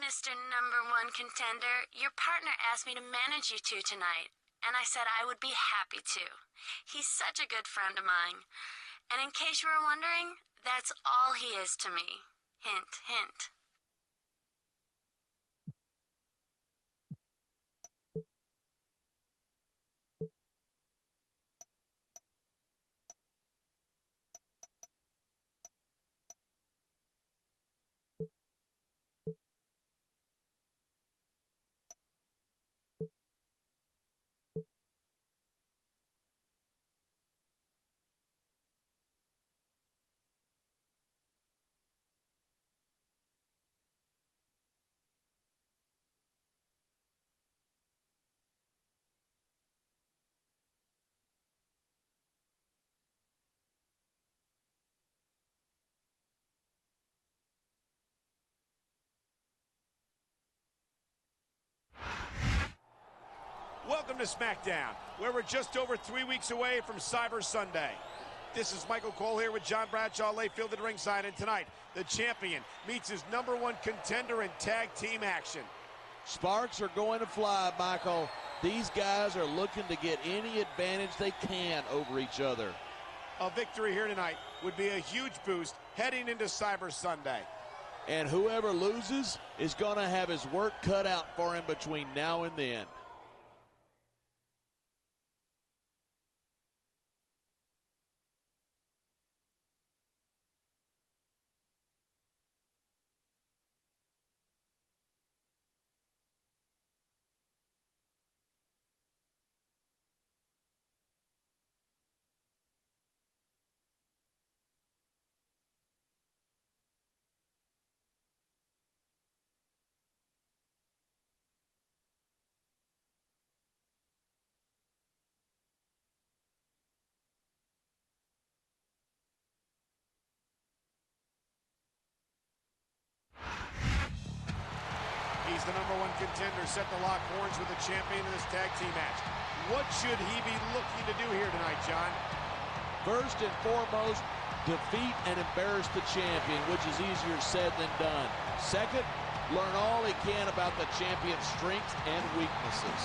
Mr. Number One Contender, your partner asked me to manage you two tonight, and I said I would be happy to. He's such a good friend of mine. And in case you were wondering, that's all he is to me. Hint, hint. Welcome to SmackDown, where we're just over 3 weeks away from Cyber Sunday. This is Michael Cole here with John Bradshaw Layfield at ringside, and tonight, the champion meets his number one contender in tag team action. Sparks are going to fly, Michael. These guys are looking to get any advantage they can over each other. A victory here tonight would be a huge boost heading into Cyber Sunday. And whoever loses is going to have his work cut out for him between now and then. He's the number one contender, set to lock horns with the champion in this tag team match. What should he be looking to do here tonight, John? First and foremost, defeat and embarrass the champion, which is easier said than done. Second, learn all he can about the champion's strengths and weaknesses.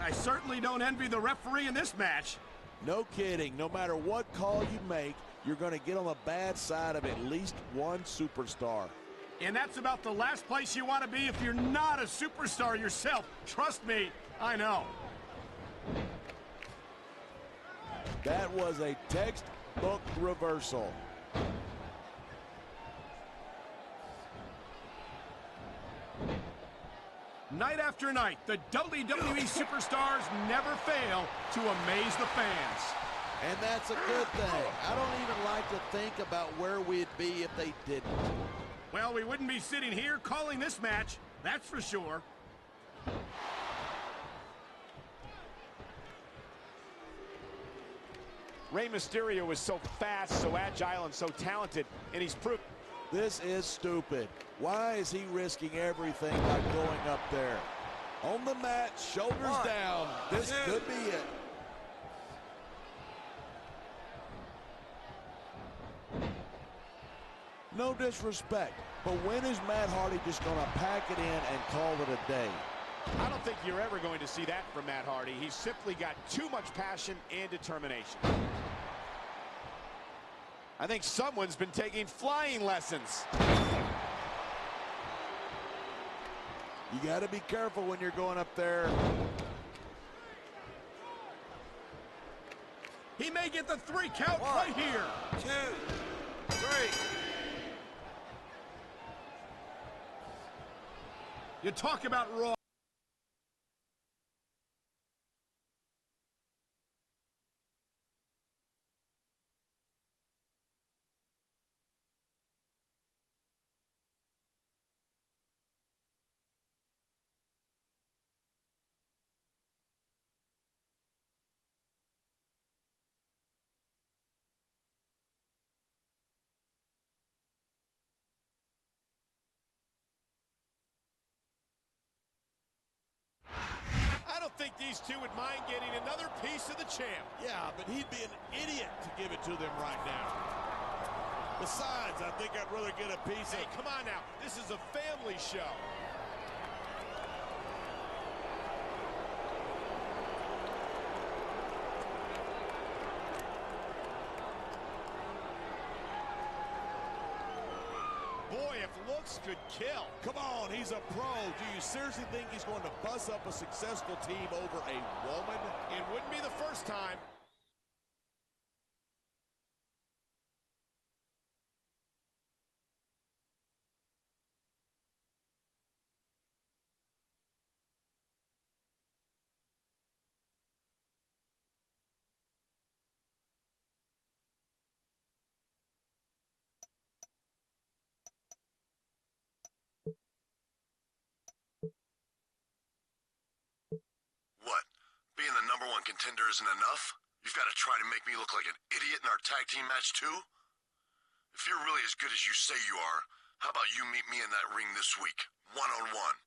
I certainly don't envy the referee in this match. No kidding. No matter what call you make, you're going to get on the bad side of at least one superstar. And that's about the last place you want to be if you're not a superstar yourself. Trust me, I know. That was a textbook reversal. Night after night, the WWE superstars never fail to amaze the fans. And that's a good thing. I don't even like to think about where we'd be if they didn't. Well, we wouldn't be sitting here calling this match, that's for sure. Rey Mysterio is so fast, so agile, and so talented, and he's proved. This is stupid. Why is he risking everything by going up there? On the mat, shoulders down. This could be it. No disrespect, but when is Matt Hardy just going to pack it in and call it a day? I don't think you're ever going to see that from Matt Hardy. He's simply got too much passion and determination. I think someone's been taking flying lessons. You got to be careful when you're going up there. He may get the 3 count right here. 2, 3. You talk about Raw. I don't think these two would mind getting another piece of the champ. Yeah, but he'd be an idiot to give it to them right now. Besides, I think I'd rather get a piece Hey, come on now. This is a family show. Boy, if looks could kill. Come on, he's a pro. Do you seriously think he's going to buzz up a successful team over a woman? It wouldn't be the first time. What? Being the #1 contender isn't enough? You've got to try to make me look like an idiot in our tag team match, too? If you're really as good as you say you are, how about you meet me in that ring this week, one-on-one?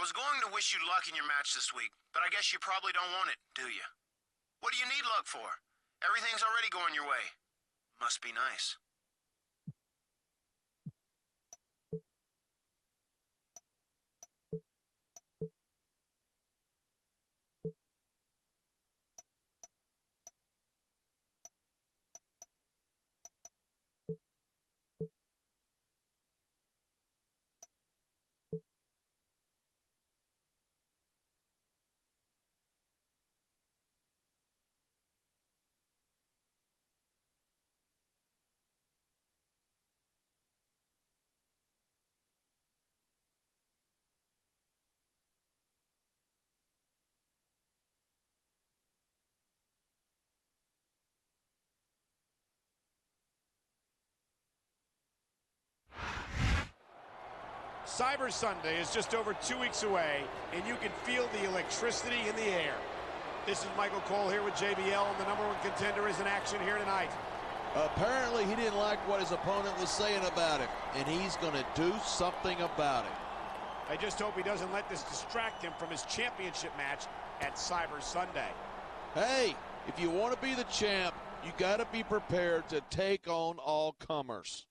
I was going to wish you luck in your match this week, but I guess you probably don't want it, do you? What do you need luck for? Everything's already going your way. Must be nice. Cyber Sunday is just over 2 weeks away, and you can feel the electricity in the air. This is Michael Cole here with JBL, and the number one contender is in action here tonight. Apparently, he didn't like what his opponent was saying about him, and he's going to do something about it. I just hope he doesn't let this distract him from his championship match at Cyber Sunday. Hey, if you want to be the champ, you got to be prepared to take on all comers.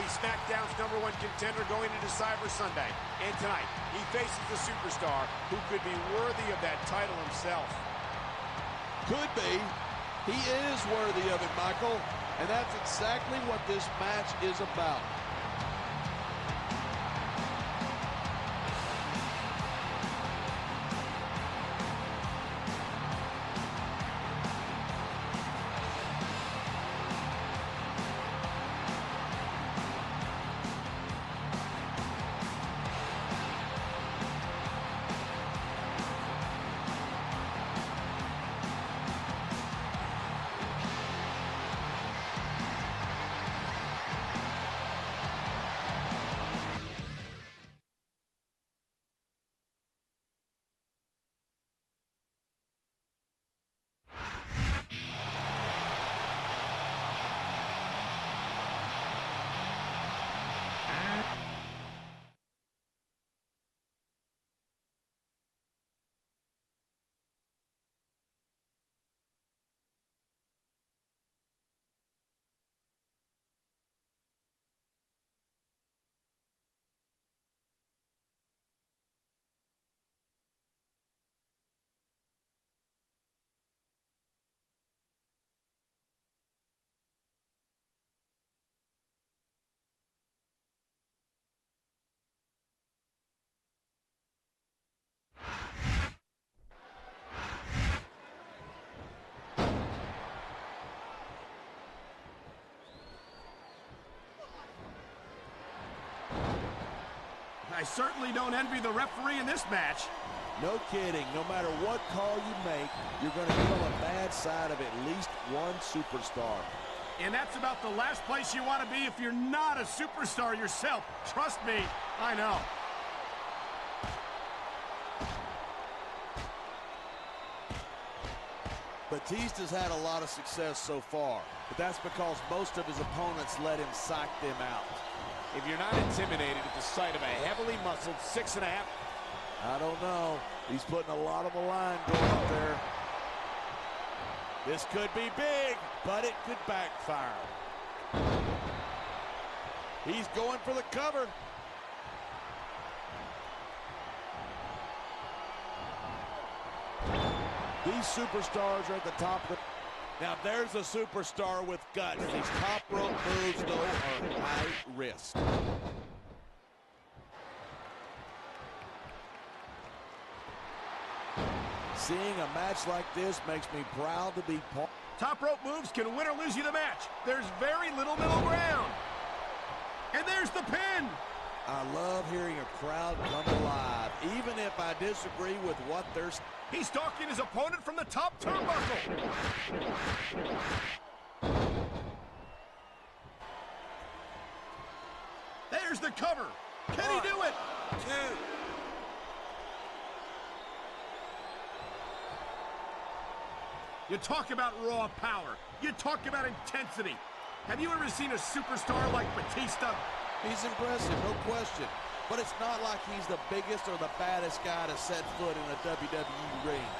He's SmackDown's number one contender going into Cyber Sunday. And tonight, he faces the superstar who could be worthy of that title himself. Could be. He is worthy of it, Michael. And that's exactly what this match is about. I certainly don't envy the referee in this match. No kidding. No matter what call you make, you're going to be on the bad side of at least one superstar. And that's about the last place you want to be if you're not a superstar yourself. Trust me, I know. Batista's had a lot of success so far, but that's because most of his opponents let him psych them out. If you're not intimidated at the sight of a heavily muscled 6'5", I don't know. He's putting a lot on the line going up there. This could be big, but it could backfire. He's going for the cover. These superstars are at the top of the... Now there's a superstar with guts. These top rope moves, though, are high risk. Seeing a match like this makes me proud to be part. Top rope moves can win or lose you the match. There's very little middle ground. And there's the pin. I love hearing a crowd come alive, even if I disagree with what they're saying. He's stalking his opponent from the top turnbuckle. There's the cover. Can he do it? 2. You talk about raw power. You talk about intensity. Have you ever seen a superstar like Batista? He's impressive, no question. But it's not like he's the biggest or the baddest guy to set foot in a WWE ring.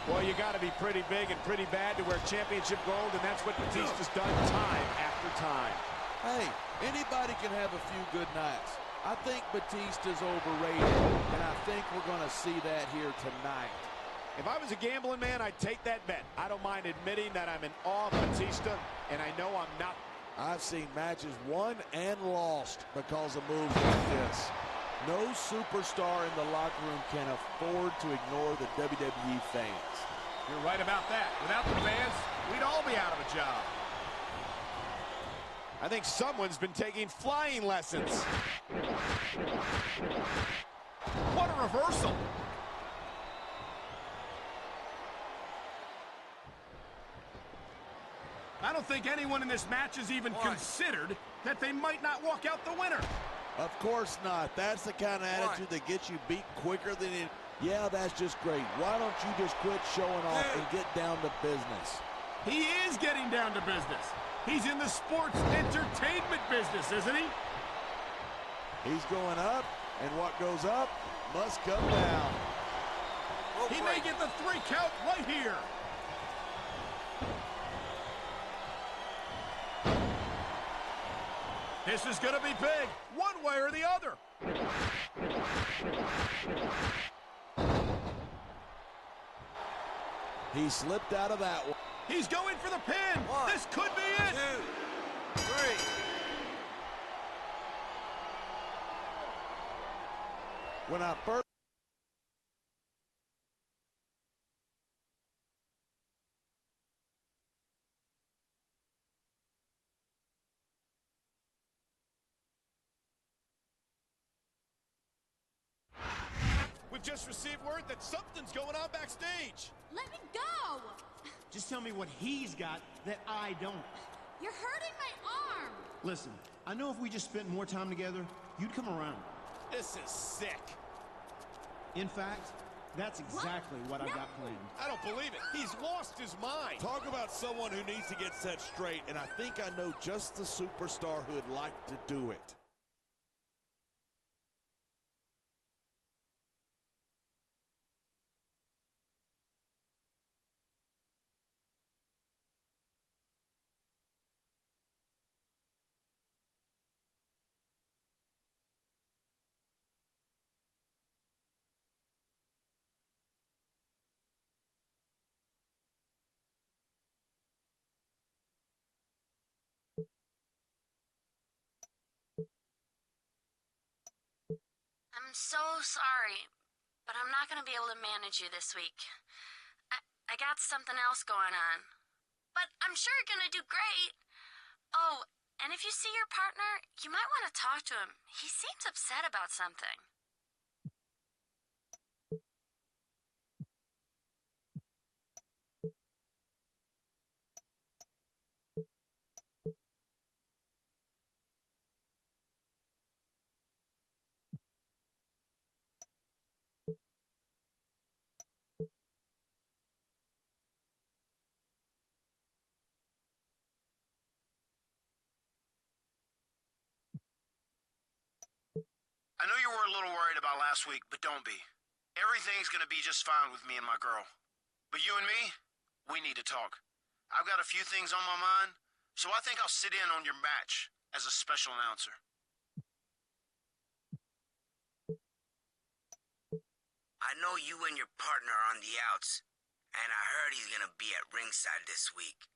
Well, you got to be pretty big and pretty bad to wear championship gold, and that's what Batista's done time after time. Hey, anybody can have a few good nights. I think Batista's overrated, and I think we're going to see that here tonight. If I was a gambling man, I'd take that bet. I don't mind admitting that I'm in awe of Batista, and I know I'm not. I've seen matches won and lost because of moves like this. No superstar in the locker room can afford to ignore the WWE fans. You're right about that. Without the fans, we'd all be out of a job. I think someone's been taking flying lessons. What a reversal. I don't think anyone in this match has even considered that they might not walk out the winner. Of course not. That's the kind of attitude that gets you beat quicker than it. Yeah, that's just great. Why don't you just quit showing off and get down to business? He is getting down to business. He's in the sports entertainment business, isn't he? He's going up, and what goes up must come down. He may get the 3 count right here. This is going to be big, one way or the other. He slipped out of that one. He's going for the pin. This could be it. 2, 3. When I first... We've just received word that something's going on backstage. Let me go! Just tell me what he's got that I don't. You're hurting my arm! Listen, I know if we just spent more time together, you'd come around. This is sick. In fact, that's exactly what I've got planned. I don't believe it. He's lost his mind. Talk about someone who needs to get set straight, and I think I know just the superstar who'd like to do it. I'm so sorry, but I'm not going to be able to manage you this week. I got something else going on. But I'm sure you're going to do great. Oh, and if you see your partner, you might want to talk to him. He seems upset about something. I know you were a little worried about last week, but don't be. Everything's gonna be just fine with me and my girl. But you and me, we need to talk. I've got a few things on my mind, so I think I'll sit in on your match as a special announcer. I know you and your partner are on the outs, and I heard he's gonna be at ringside this week.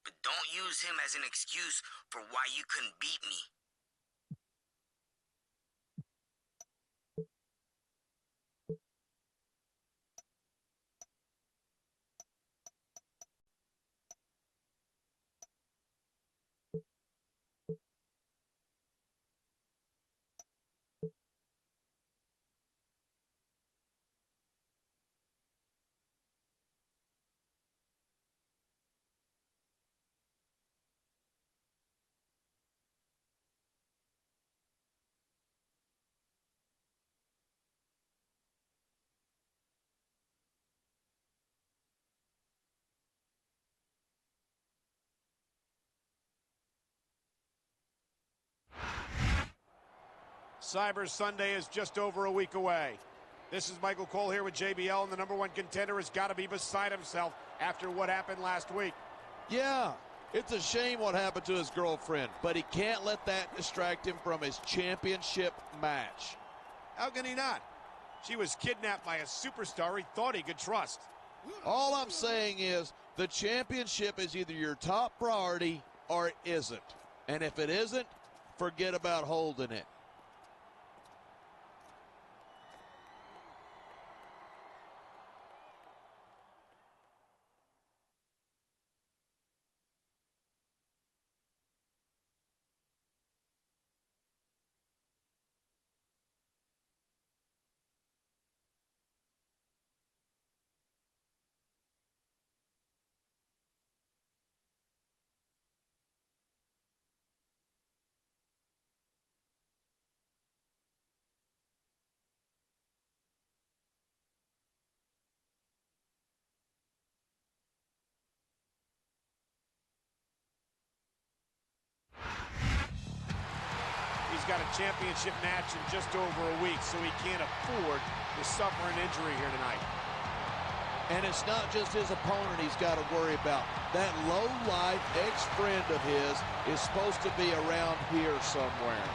But don't use him as an excuse for why you couldn't beat me. Cyber Sunday is just over a week away. This is Michael Cole here with JBL, and the number one contender has got to be beside himself after what happened last week. Yeah, it's a shame what happened to his girlfriend, but he can't let that distract him from his championship match. How can he not? She was kidnapped by a superstar he thought he could trust. All I'm saying is the championship is either your top priority or it isn't. And if it isn't, forget about holding it. He's got a championship match in just over a week, so he can't afford to suffer an injury here tonight. And it's not just his opponent he's got to worry about. That low-life ex-friend of his is supposed to be around here somewhere.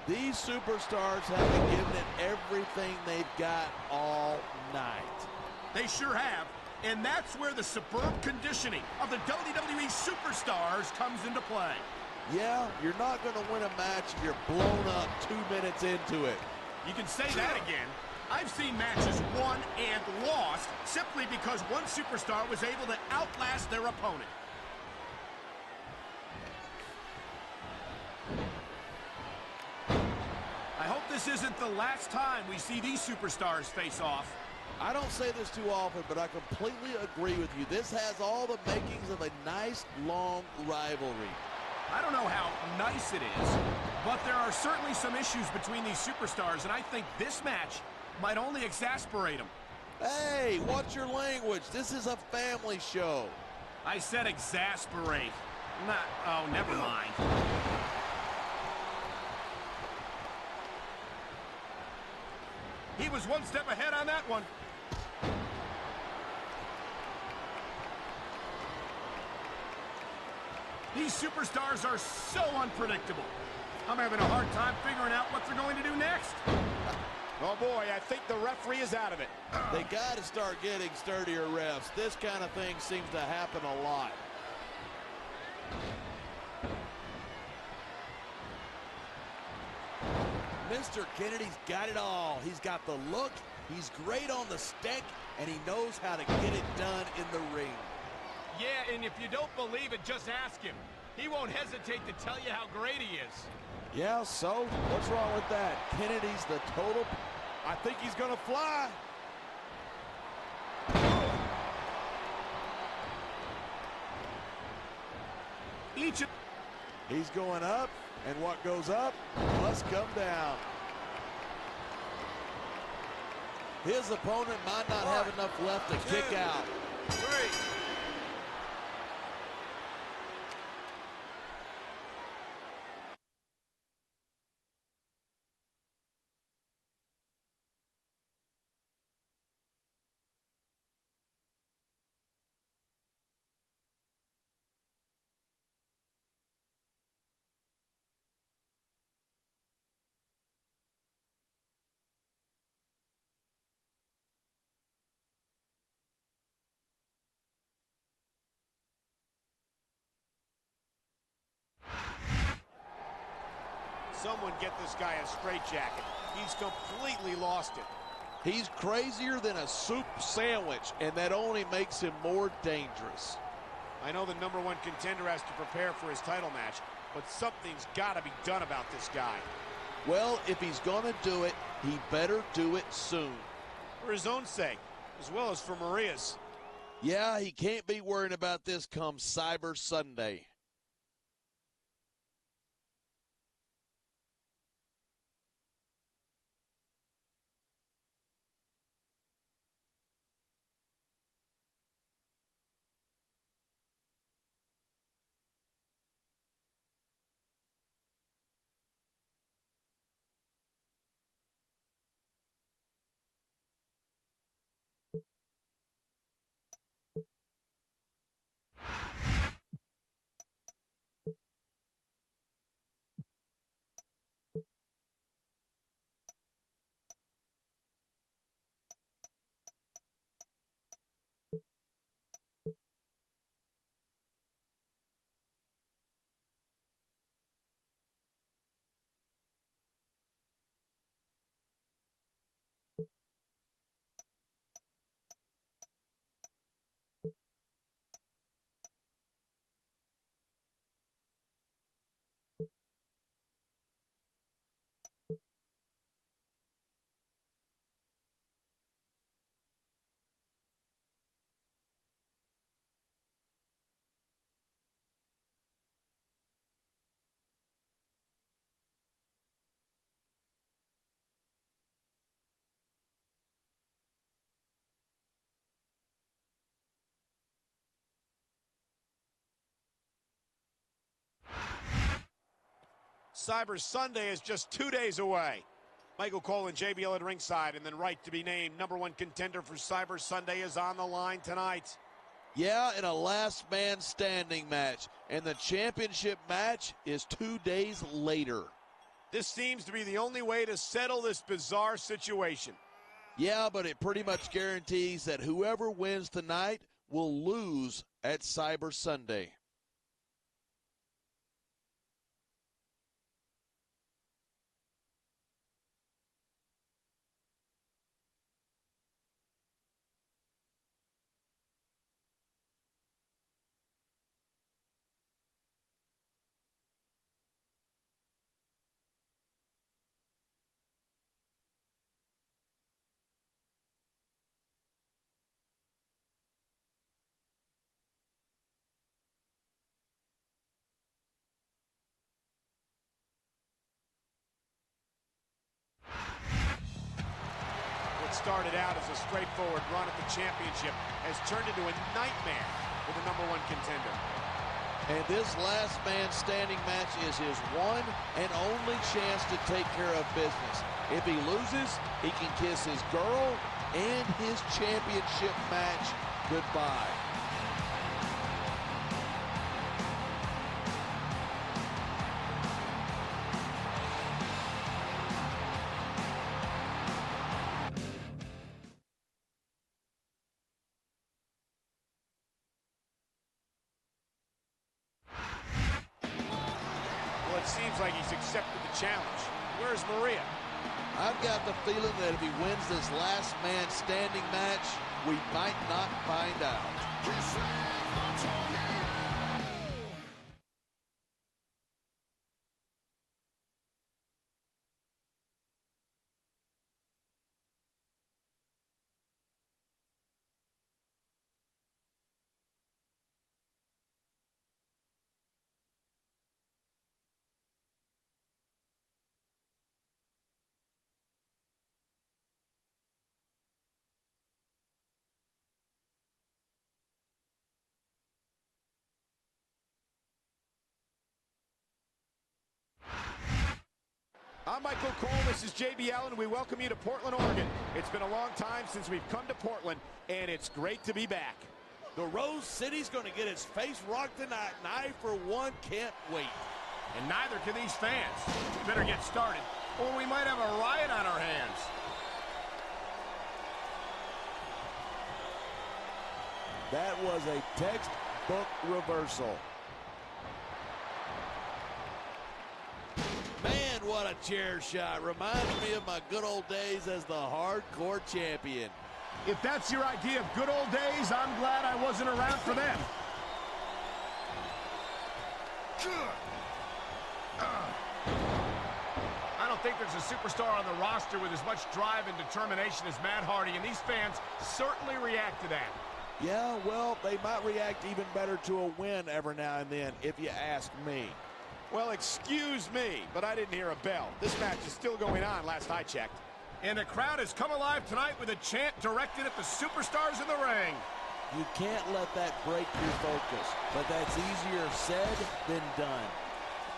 These superstars haven't given it everything they've got all night. They sure have, and that's where the superb conditioning of the WWE superstars comes into play. Yeah, you're not going to win a match if you're blown up 2 minutes into it. You can say that again. I've seen matches won and lost simply because one superstar was able to outlast their opponent. I hope this isn't the last time we see these superstars face off. I don't say this too often, but I completely agree with you. This has all the makings of a nice, long rivalry. I don't know how nice it is, but there are certainly some issues between these superstars, and I think this match might only exasperate them. Hey, watch your language. This is a family show. I said exasperate. Oh, never mind. He was one step ahead on that one. These superstars are so unpredictable. I'm having a hard time figuring out what they're going to do next. Oh boy, I think the referee is out of it. They got to start getting sturdier refs. This kind of thing seems to happen a lot. Mr. Kennedy's got it all. He's got the look, he's great on the stick, and he knows how to get it done in the ring. Yeah, and if you don't believe it, just ask him. He won't hesitate to tell you how great he is. Yeah, so what's wrong with that? Kennedy's the total. I think he's going to fly. He's going up, and what goes up must come down. His opponent might not have enough left to kick out. 3. Someone get this guy a straitjacket. He's completely lost it. He's crazier than a soup sandwich, and that only makes him more dangerous. I know the #1 contender has to prepare for his title match, but something's got to be done about this guy. Well, if he's going to do it, he better do it soon. For his own sake, as well as for Maria's. Yeah, he can't be worrying about this come Cyber Sunday. Cyber Sunday is just 2 days away. Michael Cole and JBL at ringside, and then right to be named #1 contender for Cyber Sunday is on the line tonight. Yeah, in a last man standing match. And the championship match is 2 days later. This seems to be the only way to settle this bizarre situation. Yeah, but it pretty much guarantees that whoever wins tonight will lose at Cyber Sunday. What started out as a straightforward run at the championship has turned into a nightmare for the #1 contender. And this last man standing match is his one and only chance to take care of business. If he loses, he can kiss his girl and his championship match goodbye. Well, it seems like he's accepted the challenge. Where's Maria? I've got the feeling that if he wins this last man standing match, we might not find out. I'm Michael Cole, this is JB Allen, and we welcome you to Portland, Oregon. It's been a long time since we've come to Portland, and it's great to be back. The Rose City's going to get its face rocked tonight, and I, for one, can't wait. And neither can these fans. We better get started, or we might have a riot on our hands. That was a textbook reversal. Man, what a chair shot. Reminds me of my good old days as the hardcore champion. If that's your idea of good old days, I'm glad I wasn't around for them. I don't think there's a superstar on the roster with as much drive and determination as Matt Hardy, and these fans certainly react to that. Yeah, well, they might react even better to a win every now and then, if you ask me. Well, excuse me, but I didn't hear a bell. This match is still going on, last I checked. And the crowd has come alive tonight with a chant directed at the superstars in the ring. You can't let that break your focus, but that's easier said than done.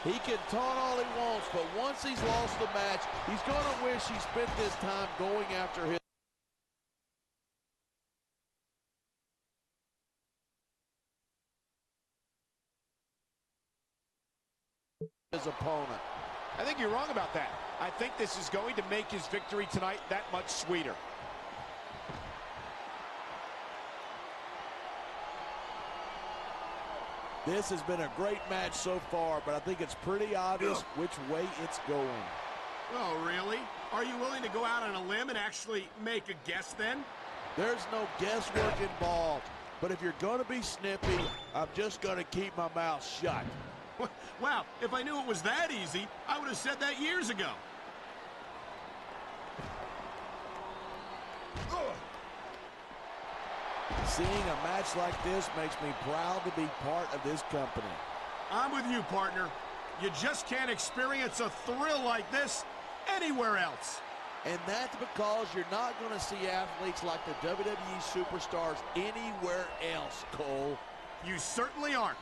He can taunt all he wants, but once he's lost the match, he's going to wish he spent this time going after his opponent. I think you're wrong about that. I think this is going to make his victory tonight that much sweeter. This has been a great match so far, but I think it's pretty obvious which way it's going. Oh, really? Are you willing to go out on a limb and actually make a guess then? There's no guesswork involved, but if you're going to be snippy, I'm just going to keep my mouth shut. Wow, if I knew it was that easy, I would have said that years ago. Seeing a match like this makes me proud to be part of this company. I'm with you, partner. You just can't experience a thrill like this anywhere else. And that's because you're not going to see athletes like the WWE superstars anywhere else, Cole. You certainly aren't.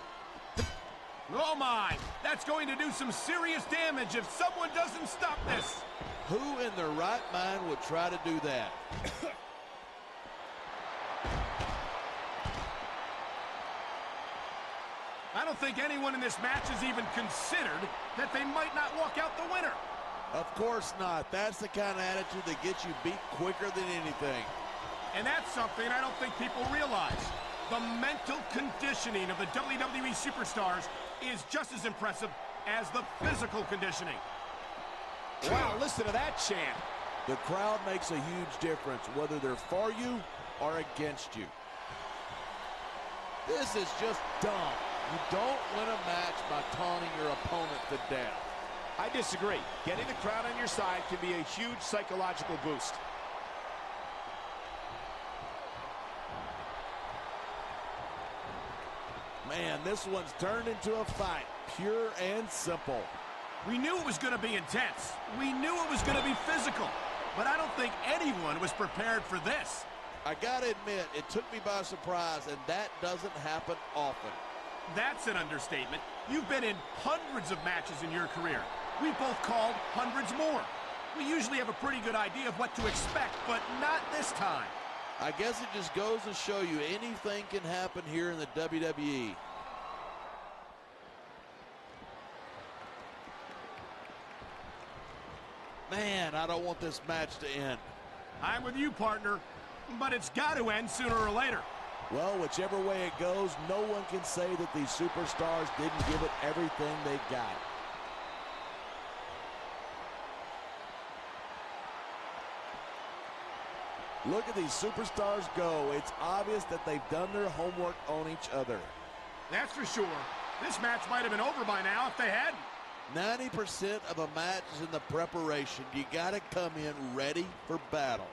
Oh my, that's going to do some serious damage if someone doesn't stop this. Who in their right mind would try to do that? I don't think anyone in this match has even considered that they might not walk out the winner. Of course not. That's the kind of attitude that gets you beat quicker than anything. And that's something I don't think people realize. The mental conditioning of the WWE superstars is just as impressive as the physical conditioning. Wow, listen to that chant. The crowd makes a huge difference, whether they're for you or against you. This is just dumb. You don't win a match by taunting your opponent to death. I disagree. Getting the crowd on your side can be a huge psychological boost. Man, this one's turned into a fight, pure and simple. We knew it was going to be intense. We knew it was going to be physical. But I don't think anyone was prepared for this. I gotta admit, it took me by surprise, and that doesn't happen often. That's an understatement. You've been in hundreds of matches in your career. We've both called hundreds more. We usually have a pretty good idea of what to expect, but not this time. I guess it just goes to show you anything can happen here in the WWE. Man, I don't want this match to end. I'm with you, partner, but it's got to end sooner or later. Well, whichever way it goes, no one can say that these superstars didn't give it everything they got. Look at these superstars go. It's obvious that they've done their homework on each other. That's for sure. This match might have been over by now if they hadn't. 90% of a match is in the preparation. You got to come in ready for battle.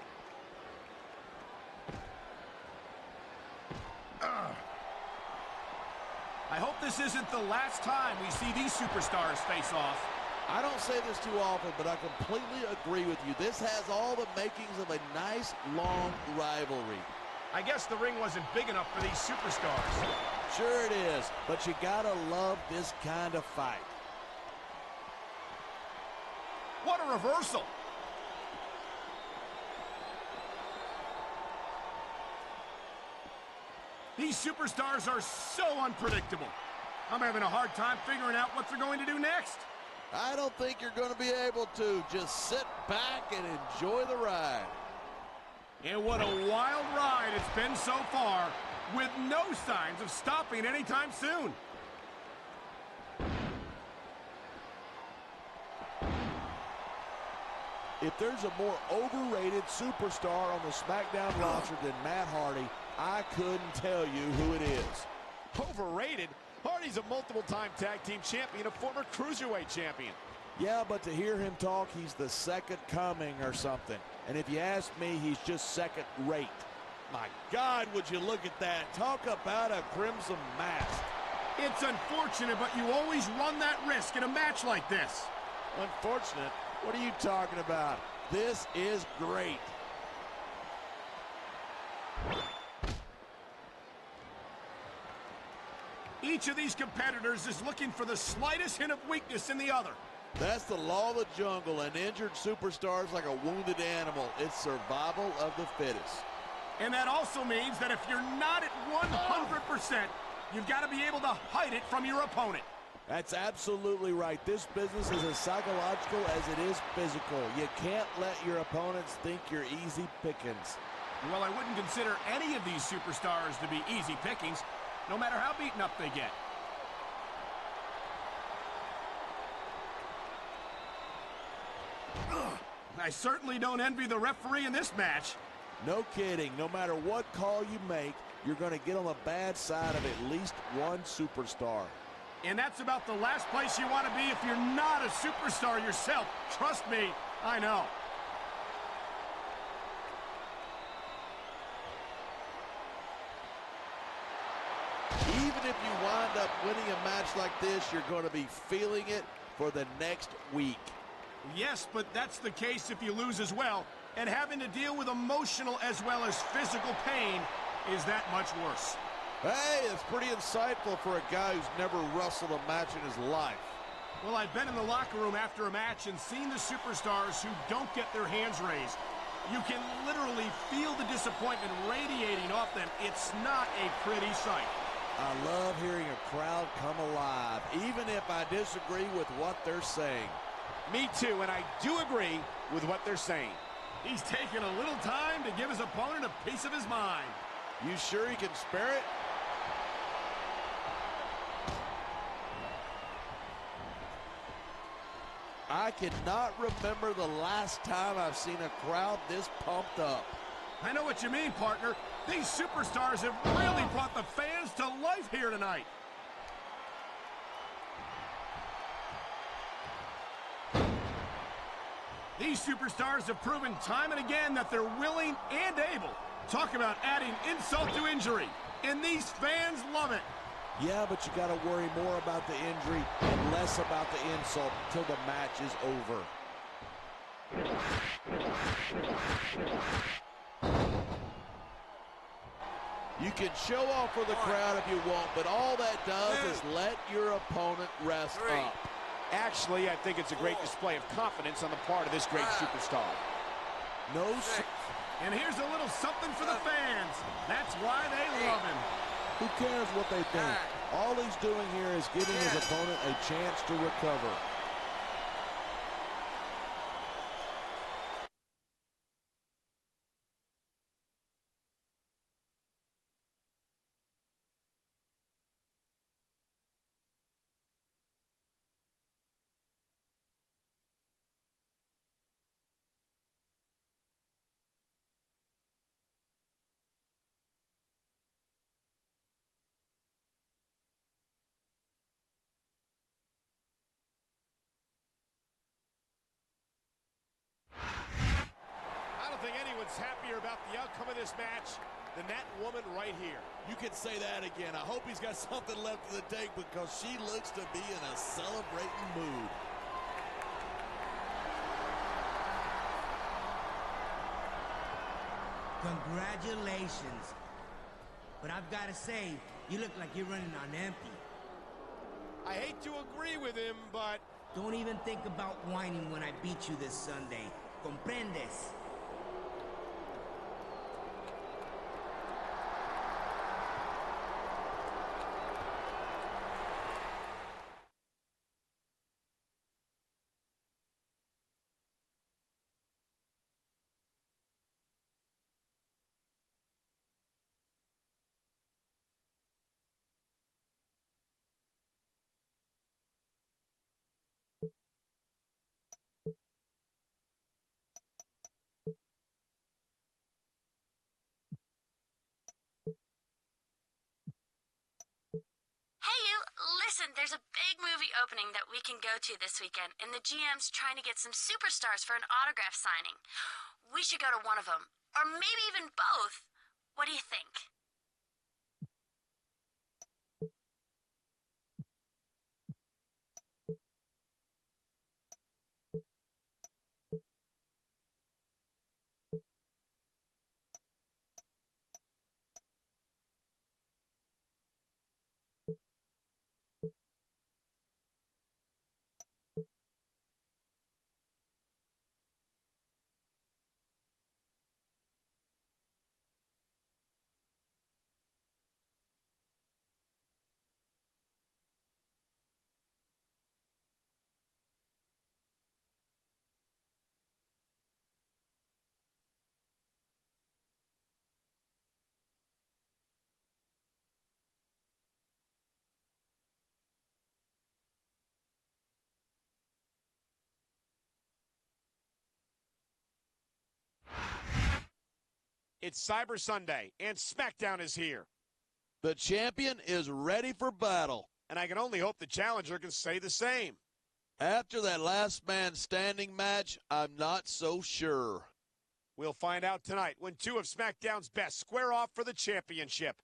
I hope this isn't the last time we see these superstars face off. I don't say this too often, but I completely agree with you. This has all the makings of a nice, long rivalry. I guess the ring wasn't big enough for these superstars. Sure it is, but you gotta love this kind of fight. What a reversal! These superstars are so unpredictable. I'm having a hard time figuring out what they're going to do next. I don't think you're going to be able to. Just sit back and enjoy the ride. And what a wild ride it's been so far, with no signs of stopping anytime soon. If there's a more overrated superstar on the SmackDown roster than Matt Hardy, I couldn't tell you who it is. Overrated? Hardy's a multiple-time tag team champion, a former cruiserweight champion. Yeah, but to hear him talk, he's the second coming or something. And if you ask me, he's just second rate. My God, would you look at that. Talk about a crimson mask. It's unfortunate, but you always run that risk in a match like this. Unfortunate? What are you talking about? This is great. Each of these competitors is looking for the slightest hint of weakness in the other. That's the law of the jungle. An injured superstar is like a wounded animal. It's survival of the fittest. And that also means that if you're not at 100%, you've got to be able to hide it from your opponent. That's absolutely right. This business is as psychological as it is physical. You can't let your opponents think you're easy pickings. Well, I wouldn't consider any of these superstars to be easy pickings, no matter how beaten up they get. I certainly don't envy the referee in this match. No kidding. No matter what call you make, you're going to get on the bad side of at least one superstar. And that's about the last place you want to be if you're not a superstar yourself. Trust me, I know. Even if you wind up winning a match like this, you're going to be feeling it for the next week. Yes, but that's the case if you lose as well. And having to deal with emotional as well as physical pain is that much worse. Hey, it's pretty insightful for a guy who's never wrestled a match in his life. Well, I've been in the locker room after a match and seen the superstars who don't get their hands raised. You can literally feel the disappointment radiating off them. It's not a pretty sight. I love hearing a crowd come alive, even if I disagree with what they're saying. Me too, and I do agree with what they're saying. He's taking a little time to give his opponent a piece of his mind. You sure he can spare it? I cannot remember the last time I've seen a crowd this pumped up. I know what you mean, partner. These superstars have really brought the fans to life here tonight. These superstars have proven time and again that they're willing and able. Talk about adding insult to injury. And these fans love it. Yeah, but you got to worry more about the injury and less about the insult until the match is over. You can show off for the crowd if you want, but all that does is let your opponent rest up. Actually, I think it's a great display of confidence on the part of this great superstar. And here's a little something for the fans. That's why they love him. Who cares what they think? All he's doing here is giving his opponent a chance to recover. Happier about the outcome of this match than that woman right here. You can say that again. I hope he's got something left in the tank because she looks to be in a celebrating mood. Congratulations. But I've got to say, you look like you're running on empty. I hate to agree with him, but... Don't even think about whining when I beat you this Sunday. Comprendes? Listen, there's a big movie opening that we can go to this weekend, and the GM's trying to get some superstars for an autograph signing. We should go to one of them, or maybe even both. What do you think? It's Cyber Sunday, and SmackDown is here. The champion is ready for battle. And I can only hope the challenger can say the same. After that last man standing match, I'm not so sure. We'll find out tonight when two of SmackDown's best square off for the championship.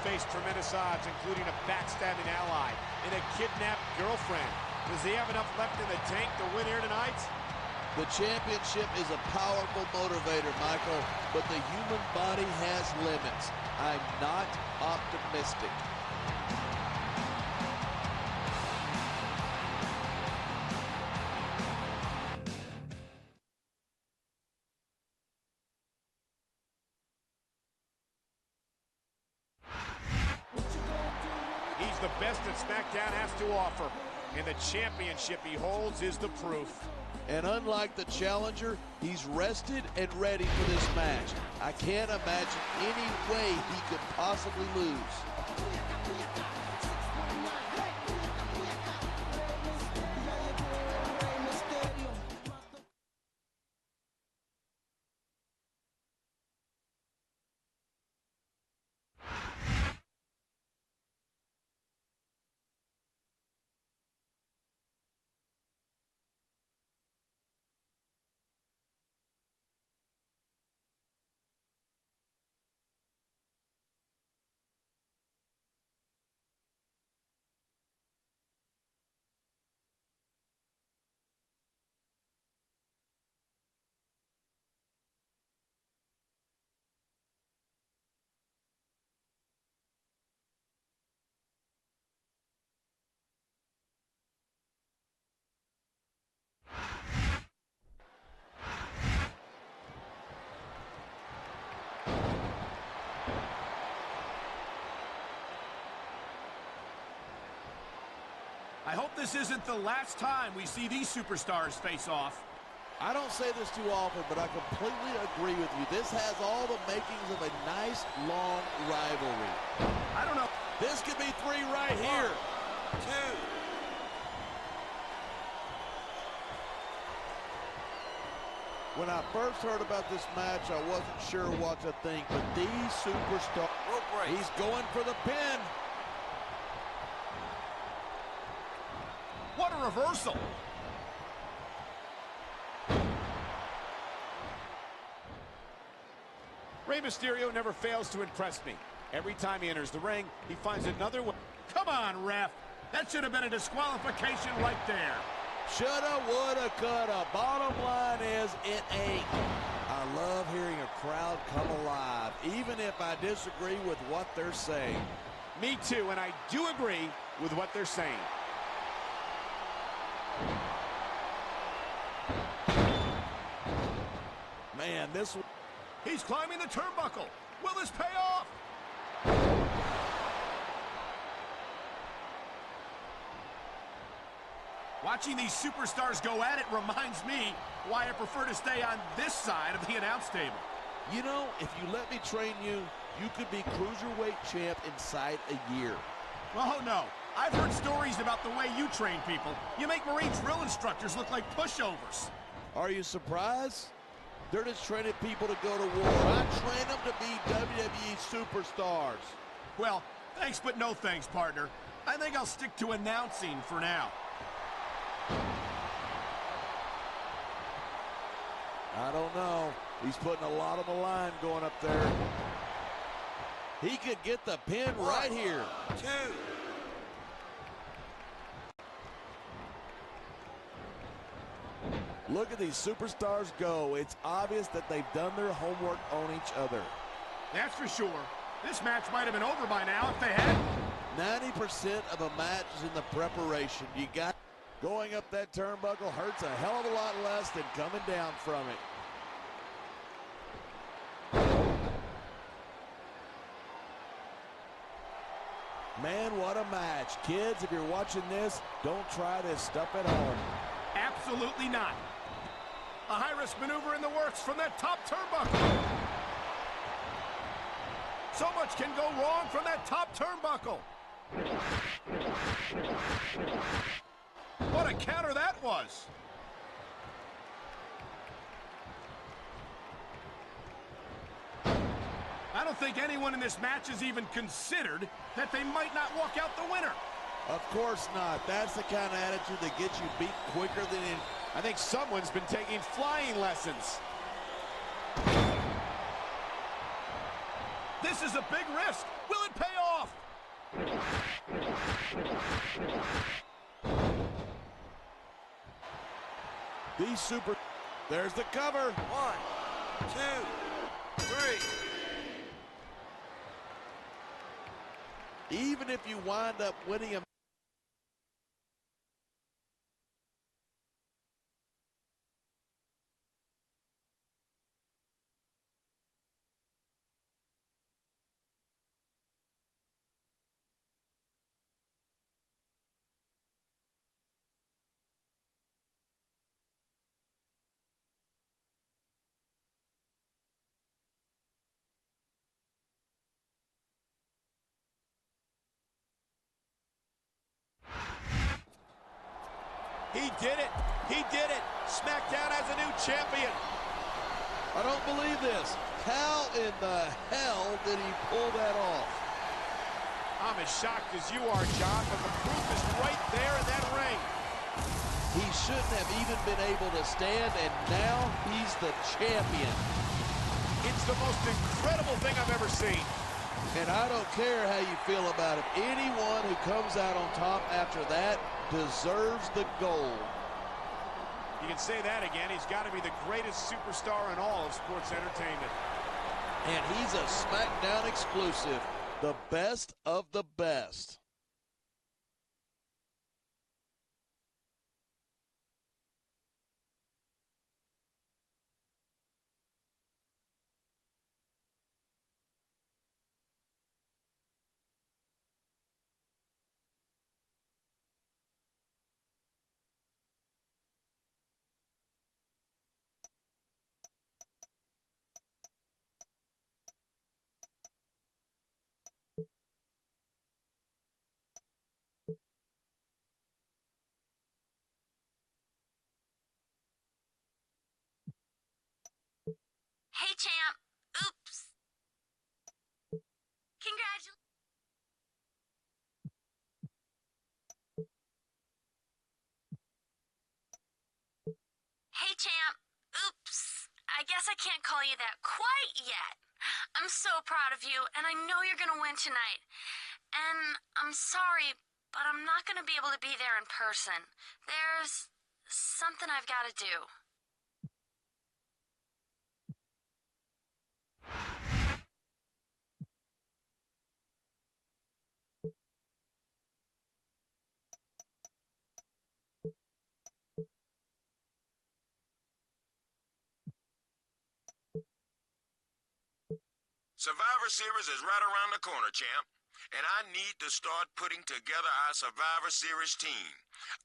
Faced tremendous odds, including a backstabbing ally and a kidnapped girlfriend. Does he have enough left in the tank to win here tonight? The championship is a powerful motivator, Michael, but the human body has limits. I'm not optimistic. He's the best that SmackDown has to offer, and the championship he holds is the proof. And unlike the challenger, he's rested and ready for this match. I can't imagine any way he could possibly lose. I hope this isn't the last time we see these superstars face off. I don't say this too often, but I completely agree with you. This has all the makings of a nice, long rivalry. I don't know. This could be 3 right here. 2. When I first heard about this match, I wasn't sure what to think, but these superstars, he's going for the pin. What a reversal. Rey Mysterio never fails to impress me. Every time he enters the ring, he finds another way. Come on, ref. That should have been a disqualification right there. Shoulda, woulda, coulda. Bottom line is, it ain't. I love hearing a crowd come alive, even if I disagree with what they're saying. Me too, and I do agree with what they're saying. Man, this one. He's climbing the turnbuckle. Will this pay off? Watching these superstars go at it reminds me why I prefer to stay on this side of the announce table. You know, if you let me train you, you could be cruiserweight champ inside a year. Oh, no. I've heard stories about the way you train people. You make Marine drill instructors look like pushovers. Are you surprised? They're just training people to go to war. I train them to be WWE superstars. Well, thanks but no thanks, partner. I think I'll stick to announcing for now. I don't know. He's putting a lot on the line going up there. He could get the pin right here. 2. Look at these superstars go. It's obvious that they've done their homework on each other. That's for sure. This match might have been over by now if they had. 90% of a match is in the preparation. You got going up that turnbuckle hurts a hell of a lot less than coming down from it. Man, what a match. Kids, if you're watching this, don't try this stuff at home. Absolutely not. A high-risk maneuver in the works from that top turnbuckle. So much can go wrong from that top turnbuckle. What a counter that was. I don't think anyone in this match has even considered that they might not walk out the winner. Of course not. That's the kind of attitude that gets you beat quicker than in. I think someone's been taking flying lessons. This is a big risk. Will it pay off? These super. There's the cover. 1, 2, 3. Even if you wind up winning a He did it. He did it. SmackDown has a new champion. I don't believe this. How in the hell did he pull that off? I'm as shocked as you are, John, but the proof is right there in that ring. He shouldn't have even been able to stand, and now he's the champion. It's the most incredible thing I've ever seen. And I don't care how you feel about it. Anyone who comes out on top after that deserves the gold. You can say that again. He's got to be the greatest superstar in all of sports entertainment. And he's a SmackDown exclusive. The best of the best. Hey, champ. Oops. Congratulations. Hey, champ. Oops. I guess I can't call you that quite yet. I'm so proud of you, and I know you're going to win tonight. And I'm sorry, but I'm not going to be able to be there in person. There's something I've got to do. Series is right around the corner, champ. And I need to start putting together our Survivor Series team.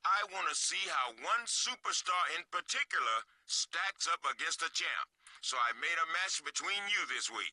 I want to see how one superstar in particular stacks up against a champ. So I made a match between you this week.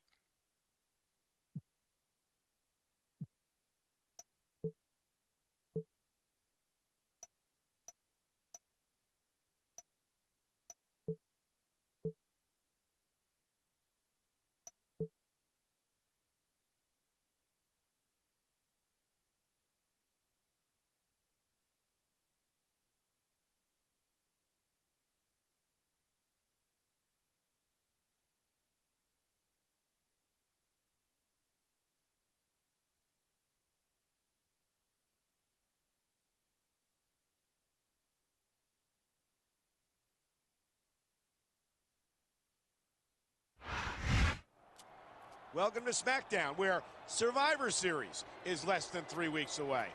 Welcome to SmackDown, where Survivor Series is less than 3 weeks away.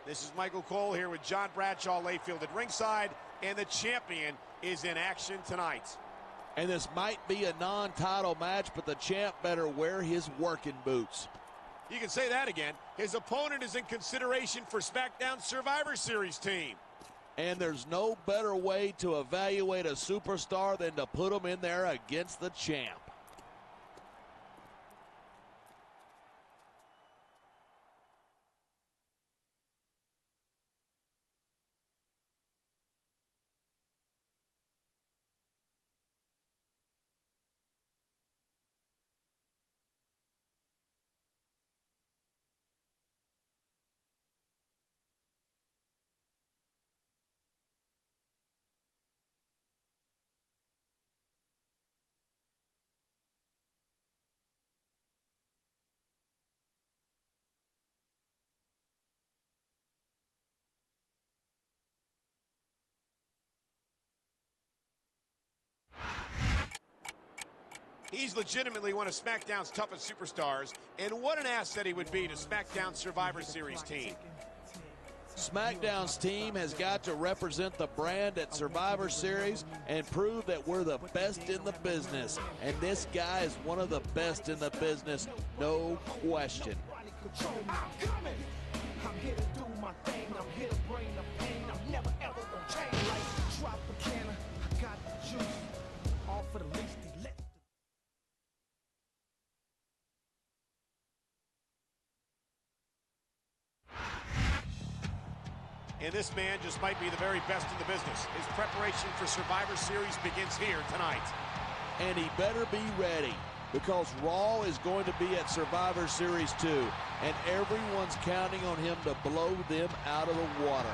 This is Michael Cole here with John Bradshaw Layfield at ringside, and the champion is in action tonight. And this might be a non-title match, but the champ better wear his working boots. You can say that again. His opponent is in consideration for SmackDown's Survivor Series team. And there's no better way to evaluate a superstar than to put him in there against the champ. He's legitimately one of SmackDown's toughest superstars, and what an asset he would be to SmackDown's Survivor Series team. SmackDown's team has got to represent the brand at Survivor Series and prove that we're the best in the business. And this guy is one of the best in the business, no question. I'm here to do my thing. I'm here to bring the pain. I'm never ever gonna change. Like drop a cannon, I got the juice. All for the least. And this man just might be the very best in the business. His preparation for Survivor Series begins here tonight. And he better be ready, because Raw is going to be at Survivor Series 2, and everyone's counting on him to blow them out of the water.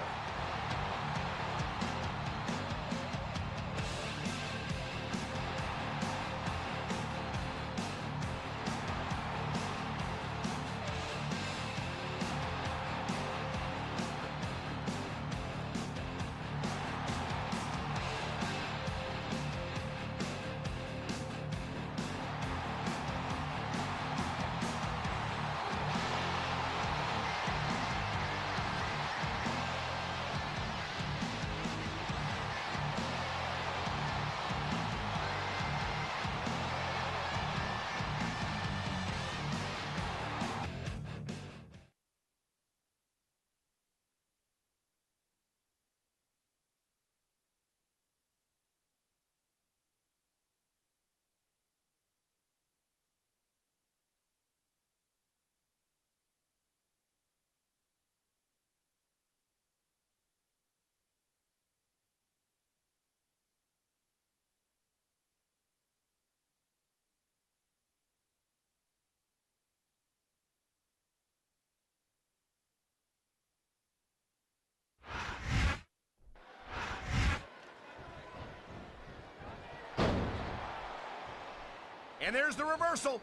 And there's the reversal.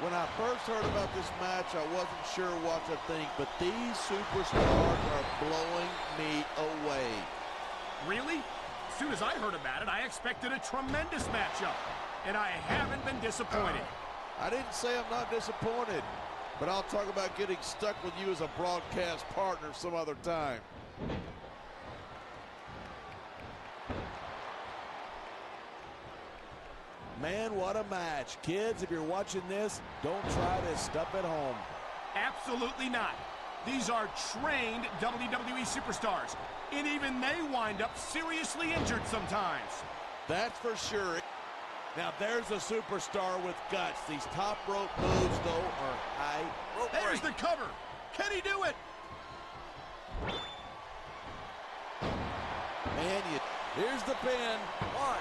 When I first heard about this match, I wasn't sure what to think, but these superstars are blowing me away. Really? As soon as I heard about it, I expected a tremendous matchup, and I haven't been disappointed. I didn't say I'm not disappointed, but I'll talk about getting stuck with you as a broadcast partner some other time. Man, what a match. Kids, if you're watching this, don't try this stuff at home. Absolutely not. These are trained WWE superstars, and even they wind up seriously injured sometimes. That's for sure. Now there's a superstar with guts. These top rope moves, though, are high. There's the cover. Can he do it? Man, here's the pin. 1,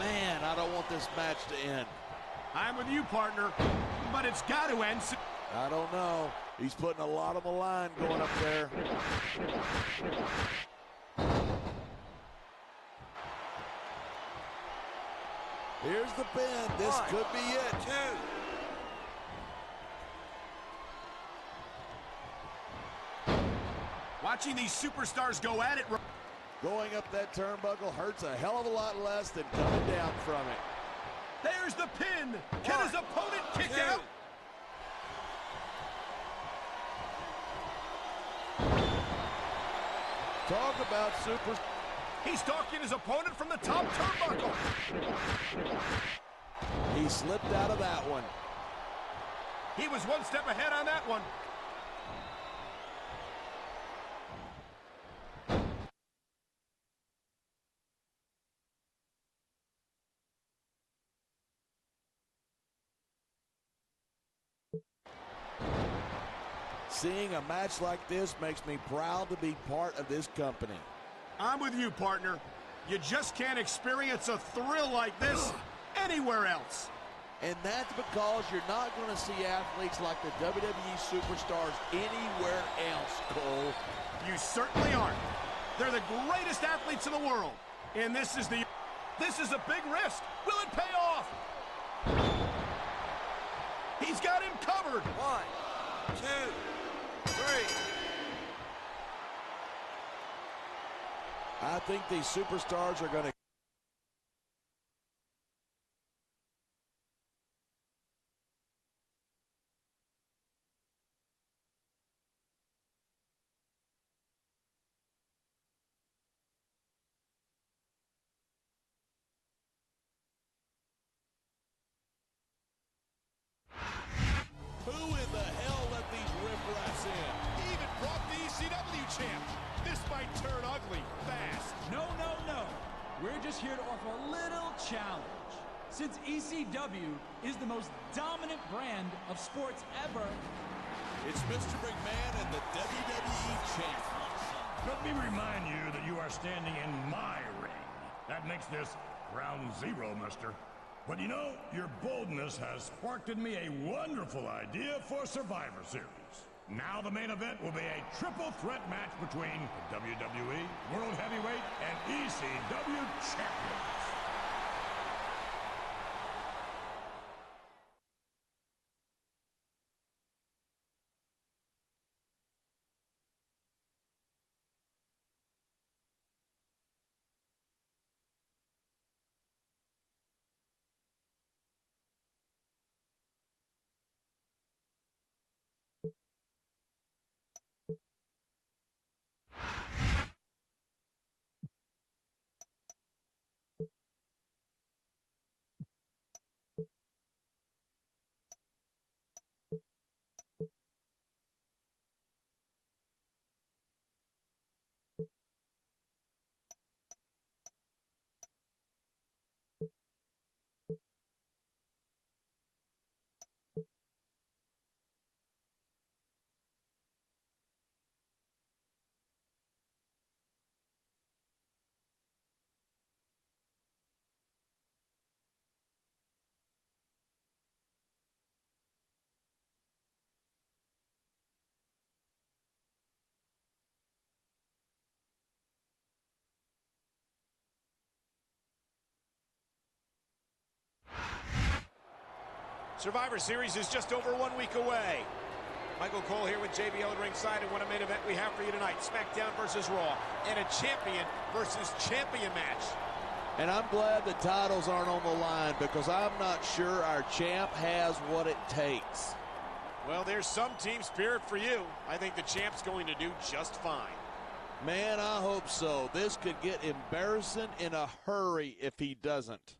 2. Man, I don't want this match to end. I'm with you, partner, but it's got to end soon. I don't know. He's putting a lot on the line going up there. Here's the pin. This could be it. 2. Watching these superstars go at it. Going up that turnbuckle hurts a hell of a lot less than coming down from it. There's the pin. Can his opponent kick out? Talk about super. He's stalking his opponent from the top turnbuckle. He slipped out of that one. He was one step ahead on that one. Seeing a match like this makes me proud to be part of this company. I'm with you, partner. You just can't experience a thrill like this anywhere else. And that's because you're not going to see athletes like the WWE superstars anywhere else, Cole. You certainly aren't. They're the greatest athletes in the world. And this is a big risk. Will it pay off? He's got him covered. 1, 2, 3. I think these superstars are going to. Who in the hell let these riffraffs in? He even brought the ECW champ. This might turn ugly fast. No, no, no. We're just here to offer a little challenge. Since ECW is the most dominant brand of sports ever, it's Mr. McMahon and the WWE champ. Let me remind you that you are standing in my ring. That makes this ground zero, mister. But you know, your boldness has sparked in me a wonderful idea for Survivor Series. Now the main event will be a triple threat match between the WWE World Heavyweight and ECW champions. Survivor Series is just over 1 week away. Michael Cole here with JBL at ringside, and what a main event we have for you tonight. SmackDown versus Raw, and a champion versus champion match. And I'm glad the titles aren't on the line, because I'm not sure our champ has what it takes. Well, there's some team spirit for you. I think the champ's going to do just fine. Man, I hope so. This could get embarrassing in a hurry if he doesn't.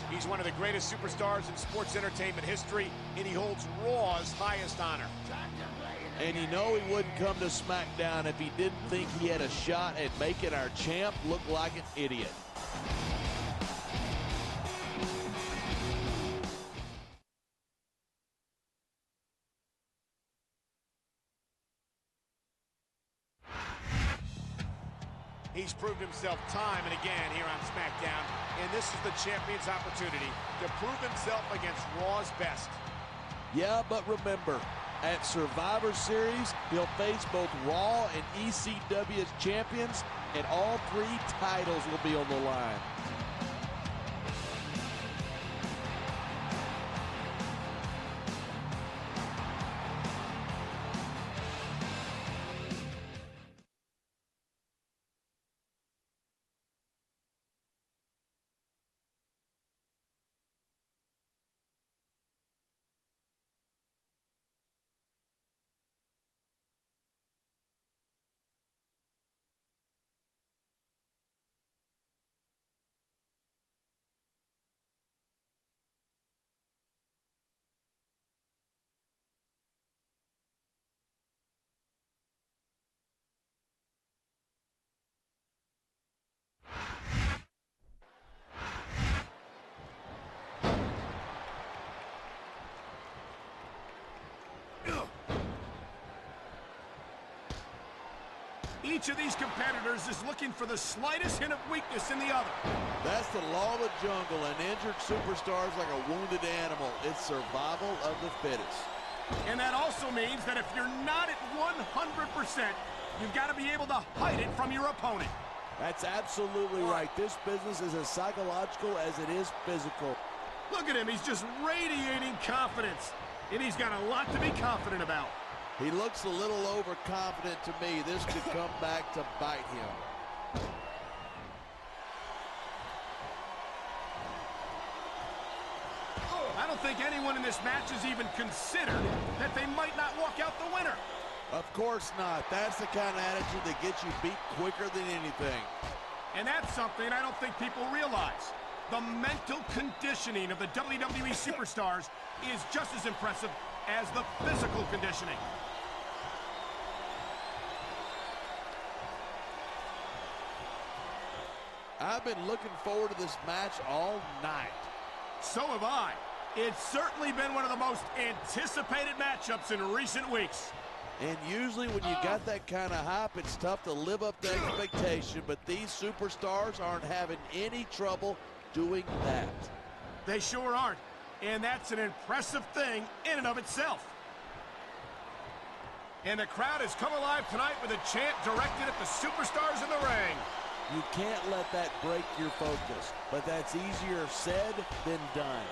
He's one of the greatest superstars in sports entertainment history, and he holds Raw's highest honor. And you know he wouldn't come to SmackDown if he didn't think he had a shot at making our champ look like an idiot. He's proved himself time and again here on SmackDown, and this is the champion's opportunity to prove himself against Raw's best. Yeah, but remember, at Survivor Series, he'll face both Raw and ECW as champions, and all 3 titles will be on the line. Each of these competitors is looking for the slightest hint of weakness in the other. That's the law of the jungle. An injured superstar is like a wounded animal. It's survival of the fittest. And that also means that if you're not at 100%, you've got to be able to hide it from your opponent. That's absolutely right. This business is as psychological as it is physical. Look at him. He's just radiating confidence. And he's got a lot to be confident about. He looks a little overconfident to me. This could come back to bite him. I don't think anyone in this match has even considered that they might not walk out the winner. Of course not. That's the kind of attitude that gets you beat quicker than anything. And that's something I don't think people realize. The mental conditioning of the WWE superstars is just as impressive as the physical conditioning. I've been looking forward to this match all night. So have I. It's certainly been one of the most anticipated matchups in recent weeks. And usually when you got that kind of hype, it's tough to live up to expectation, but these superstars aren't having any trouble doing that. They sure aren't, and that's an impressive thing in and of itself. And the crowd has come alive tonight with a chant directed at the superstars in the ring. You can't let that break your focus, but that's easier said than done.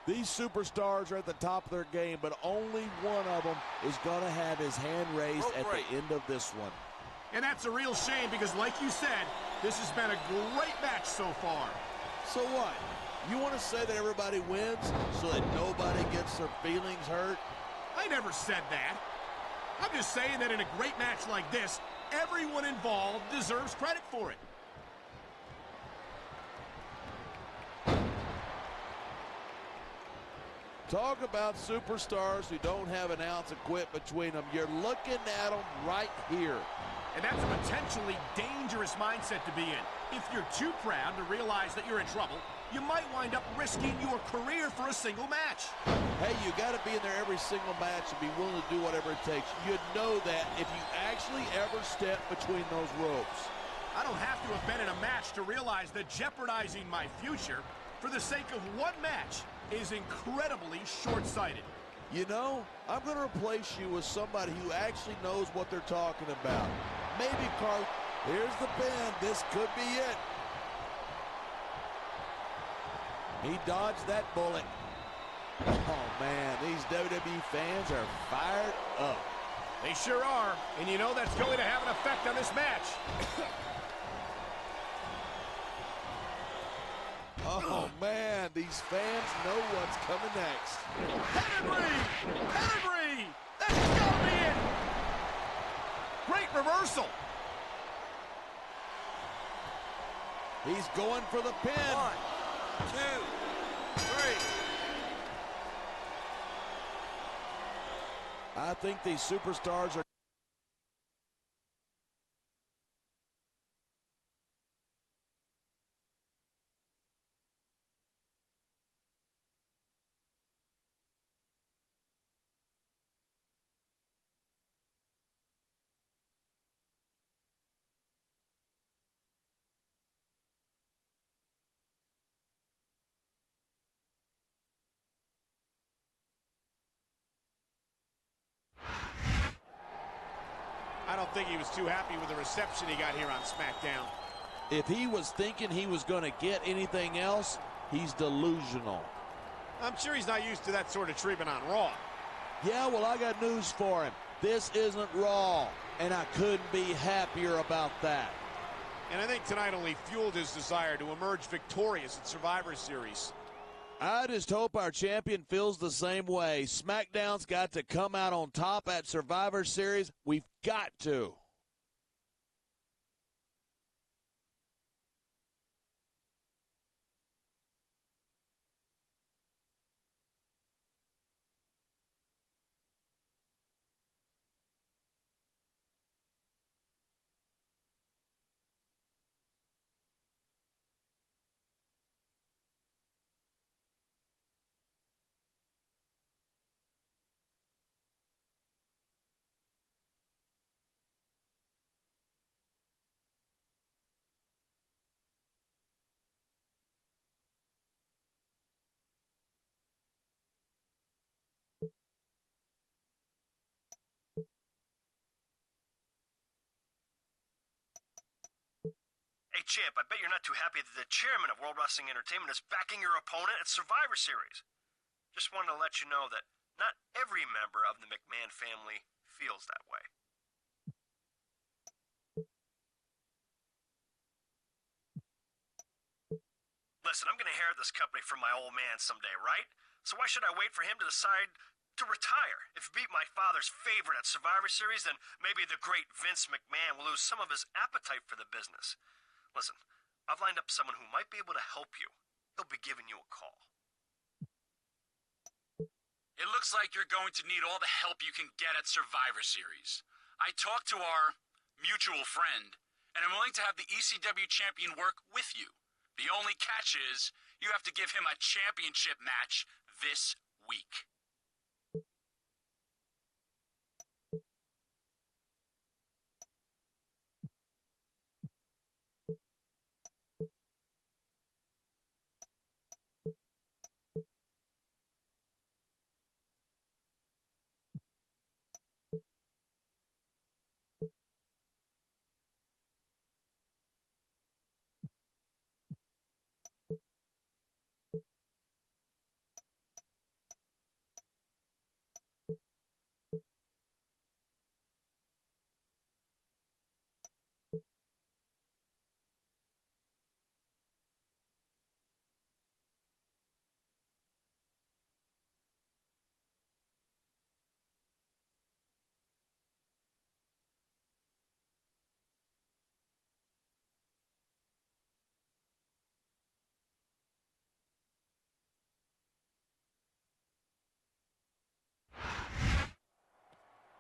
These superstars are at the top of their game, but only one of them is going to have his hand raised at the end of this one. And that's a real shame because, like you said, this has been a great match so far. So what? You want to say that everybody wins so that nobody gets their feelings hurt? I never said that. I'm just saying that in a great match like this, everyone involved deserves credit for it. Talk about superstars who don't have an ounce of quit between them. You're looking at them right here. And that's a potentially dangerous mindset to be in. If you're too proud to realize that you're in trouble, you might wind up risking your career for a single match. Hey, you got to be in there every single match and be willing to do whatever it takes. You'd know that if you actually ever step between those ropes. I don't have to have been in a match to realize that jeopardizing my future for the sake of one match is incredibly short-sighted. You know, I'm going to replace you with somebody who actually knows what they're talking about. Maybe, Carl, here's the pin. This could be it. He dodged that bullet. Oh, man, these WWE fans are fired up. They sure are, and you know that's going to have an effect on this match. Oh, man, these fans know what's coming next. Pedigree! Pedigree! That's gotta be it! Great reversal. He's going for the pin. 1, 2, 3. I think these superstars are... I don't think he was too happy with the reception he got here on SmackDown. If he was thinking he was going to get anything else, he's delusional. I'm sure he's not used to that sort of treatment on Raw. Yeah, well, I got news for him. This isn't Raw, and I couldn't be happier about that. And I think tonight only fueled his desire to emerge victorious at Survivor Series. I just hope our champion feels the same way. SmackDown's got to come out on top at Survivor Series. We've got to. Hey, champ, I bet you're not too happy that the chairman of World Wrestling Entertainment is backing your opponent at Survivor Series. Just wanted to let you know that not every member of the McMahon family feels that way. Listen, I'm going to inherit this company from my old man someday, right? So why should I wait for him to decide to retire? If he beat my father's favorite at Survivor Series, then maybe the great Vince McMahon will lose some of his appetite for the business. Listen, I've lined up someone who might be able to help you. He'll be giving you a call. It looks like you're going to need all the help you can get at Survivor Series. I talked to our mutual friend, and I'm willing to have the ECW champion work with you. The only catch is, you have to give him a championship match this week.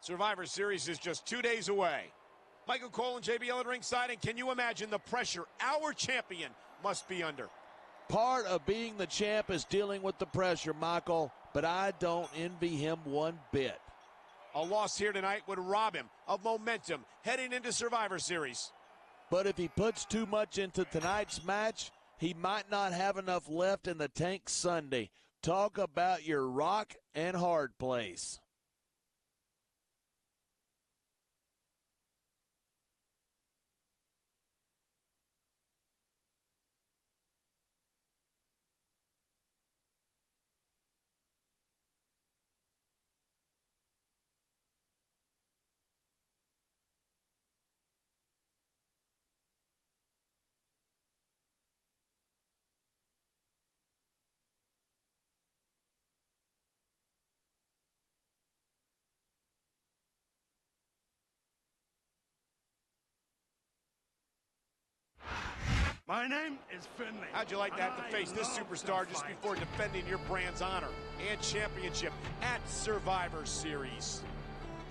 Survivor Series is just 2 days away. Michael Cole and JBL at ringside, and can you imagine the pressure our champion must be under? Part of being the champ is dealing with the pressure, Michael, but I don't envy him one bit. A loss here tonight would rob him of momentum heading into Survivor Series. But if he puts too much into tonight's match, he might not have enough left in the tank Sunday. Talk about your rock and hard place. My name is Finley. How'd you like to have to face this superstar just before defending your brand's honor and championship at Survivor Series?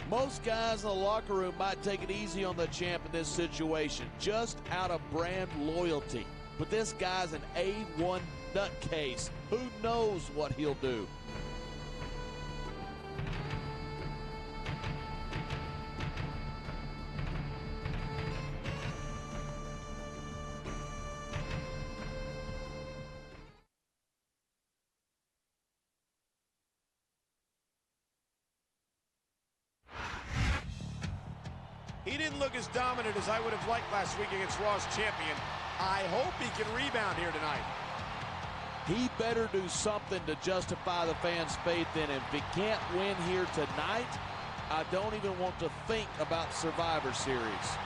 Most guys in the locker room might take it easy on the champ in this situation, just out of brand loyalty. But this guy's an A1 nutcase. Who knows what he'll do? He didn't look as dominant as I would have liked last week against Raw's champion. I hope he can rebound here tonight. He better do something to justify the fans' faith in him. If he can't win here tonight, I don't even want to think about Survivor Series.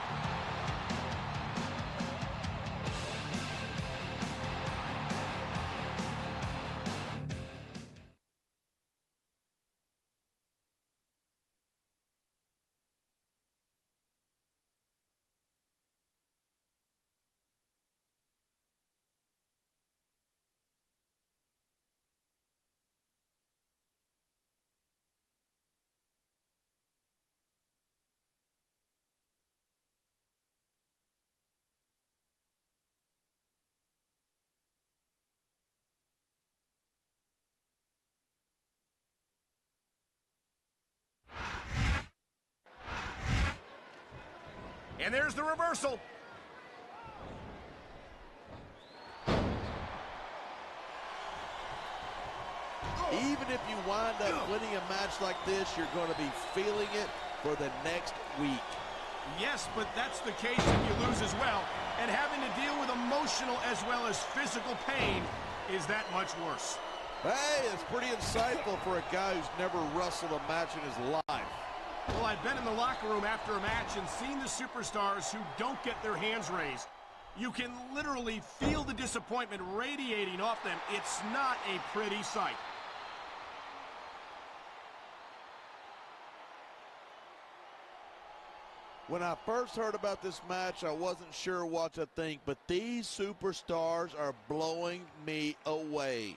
And there's the reversal. Even if you wind up winning a match like this, you're going to be feeling it for the next week. Yes, but that's the case if you lose as well. And having to deal with emotional as well as physical pain is that much worse. Hey, it's pretty insightful for a guy who's never wrestled a match in his life. Well, I've been in the locker room after a match and seen the superstars who don't get their hands raised. You can literally feel the disappointment radiating off them. It's not a pretty sight. When I first heard about this match, I wasn't sure what to think, but these superstars are blowing me away.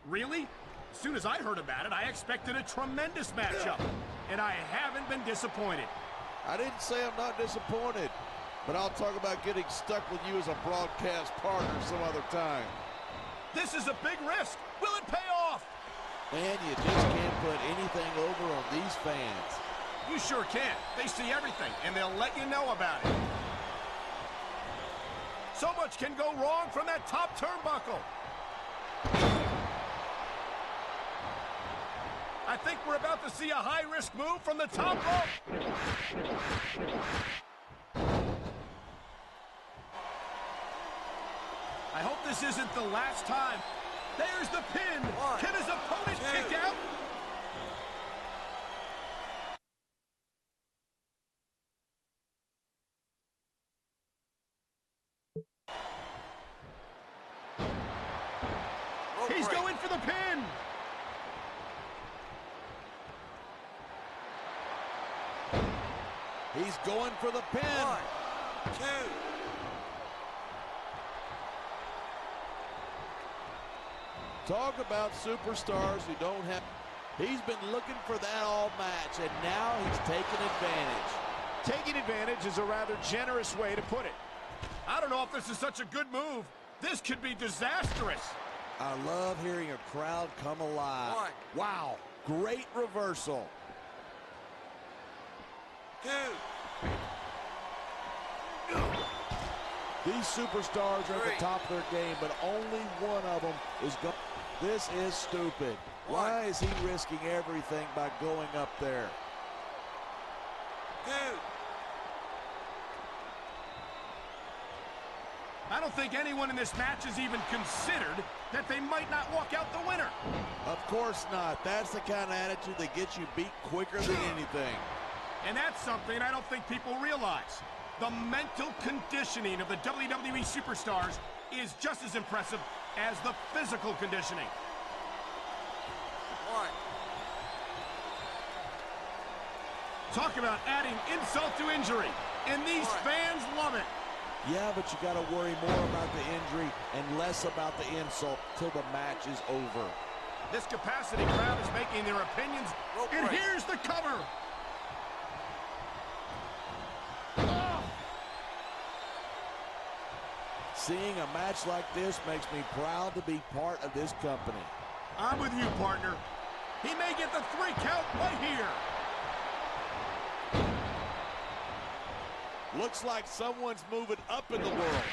Really? As soon as I heard about it, I expected a tremendous matchup, and I haven't been disappointed. I didn't say I'm not disappointed, but I'll talk about getting stuck with you as a broadcast partner some other time. This is a big risk. Will it pay off? Man, you just can't put anything over on these fans. You sure can. They see everything, and they'll let you know about it. So much can go wrong from that top turnbuckle. I think we're about to see a high-risk move from the top rope. I hope this isn't the last time. There's the pin. Can his opponent kick out? He's going for the pin. He's going for the pin. 1, 2. Talk about superstars who don't have... He's been looking for that all match, and now he's taking advantage. Taking advantage is a rather generous way to put it. I don't know if this is such a good move. This could be disastrous. I love hearing a crowd come alive. Wow, great reversal. 2. These superstars are at the top of their game, but only one of them is going. This is stupid. Why is he risking everything by going up there? 2. I don't think anyone in this match has even considered that they might not walk out the winner. Of course not. That's the kind of attitude that gets you beat quicker than anything. And that's something I don't think people realize. The mental conditioning of the WWE superstars is just as impressive as the physical conditioning. 1. Talk about adding insult to injury. And these fans love it. Yeah, but you got to worry more about the injury and less about the insult till the match is over. This capacity crowd is making their opinions. And here's the cover. Seeing a match like this makes me proud to be part of this company. I'm with you, partner. He may get the 3 count right here. Looks like someone's moving up in the world.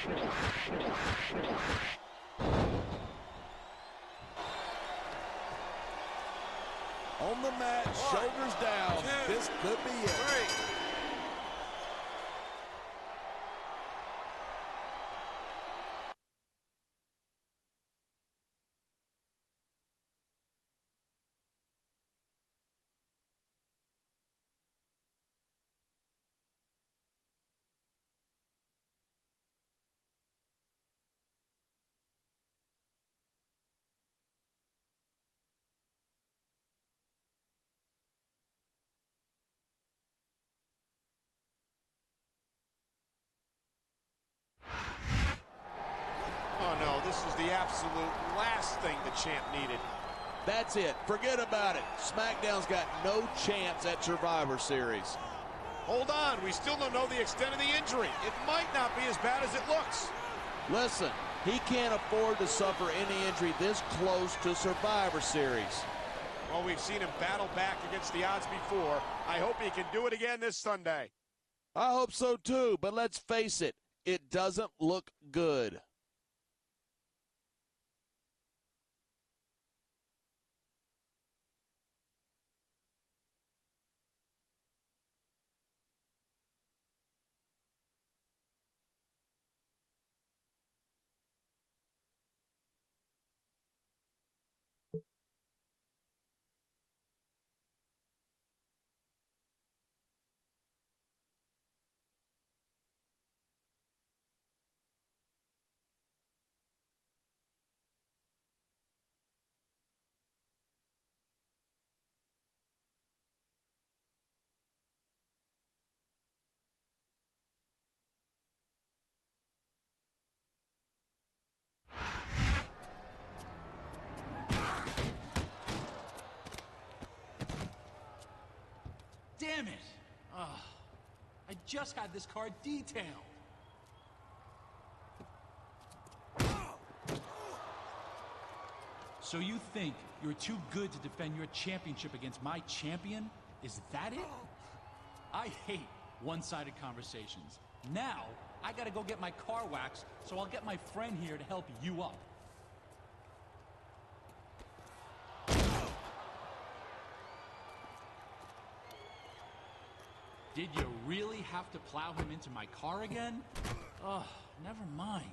On the mat, shoulders down. 2, This could be it. 3. Oh no, this is the absolute last thing the champ needed. That's it. Forget about it. SmackDown's got no chance at Survivor Series. Hold on, we still don't know the extent of the injury. It might not be as bad as it looks. Listen, he can't afford to suffer any injury this close to Survivor Series. Well, we've seen him battle back against the odds before. I hope he can do it again this Sunday. I hope so too, but let's face it, it doesn't look good. Damn it! I just had this car detailed. So you think you're too good to defend your championship against my champion? Is that it? I hate one-sided conversations. Now, I gotta go get my car waxed, so I'll get my friend here to help you up. Did you really have to plow him into my car again? Ugh, never mind.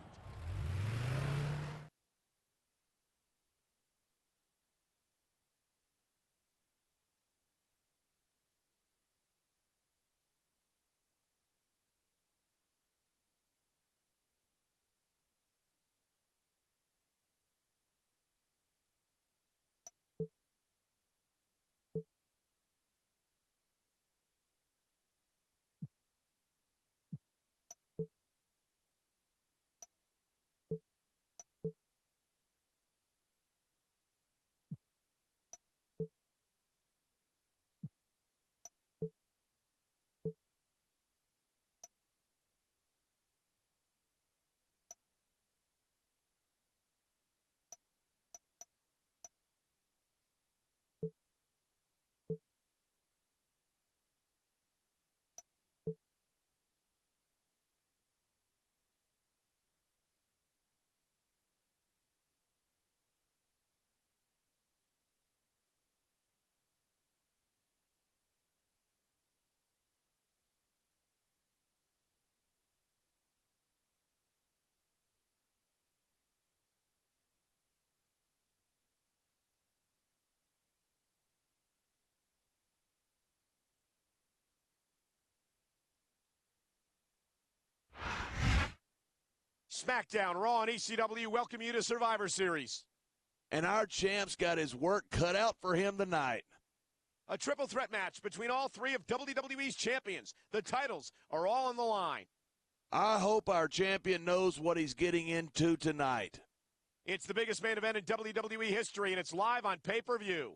SmackDown, Raw, and ECW welcome you to Survivor Series. And our champ's got his work cut out for him tonight. A triple threat match between all three of WWE's champions. The titles are all on the line. I hope our champion knows what he's getting into tonight. It's the biggest main event in WWE history, and it's live on pay-per-view.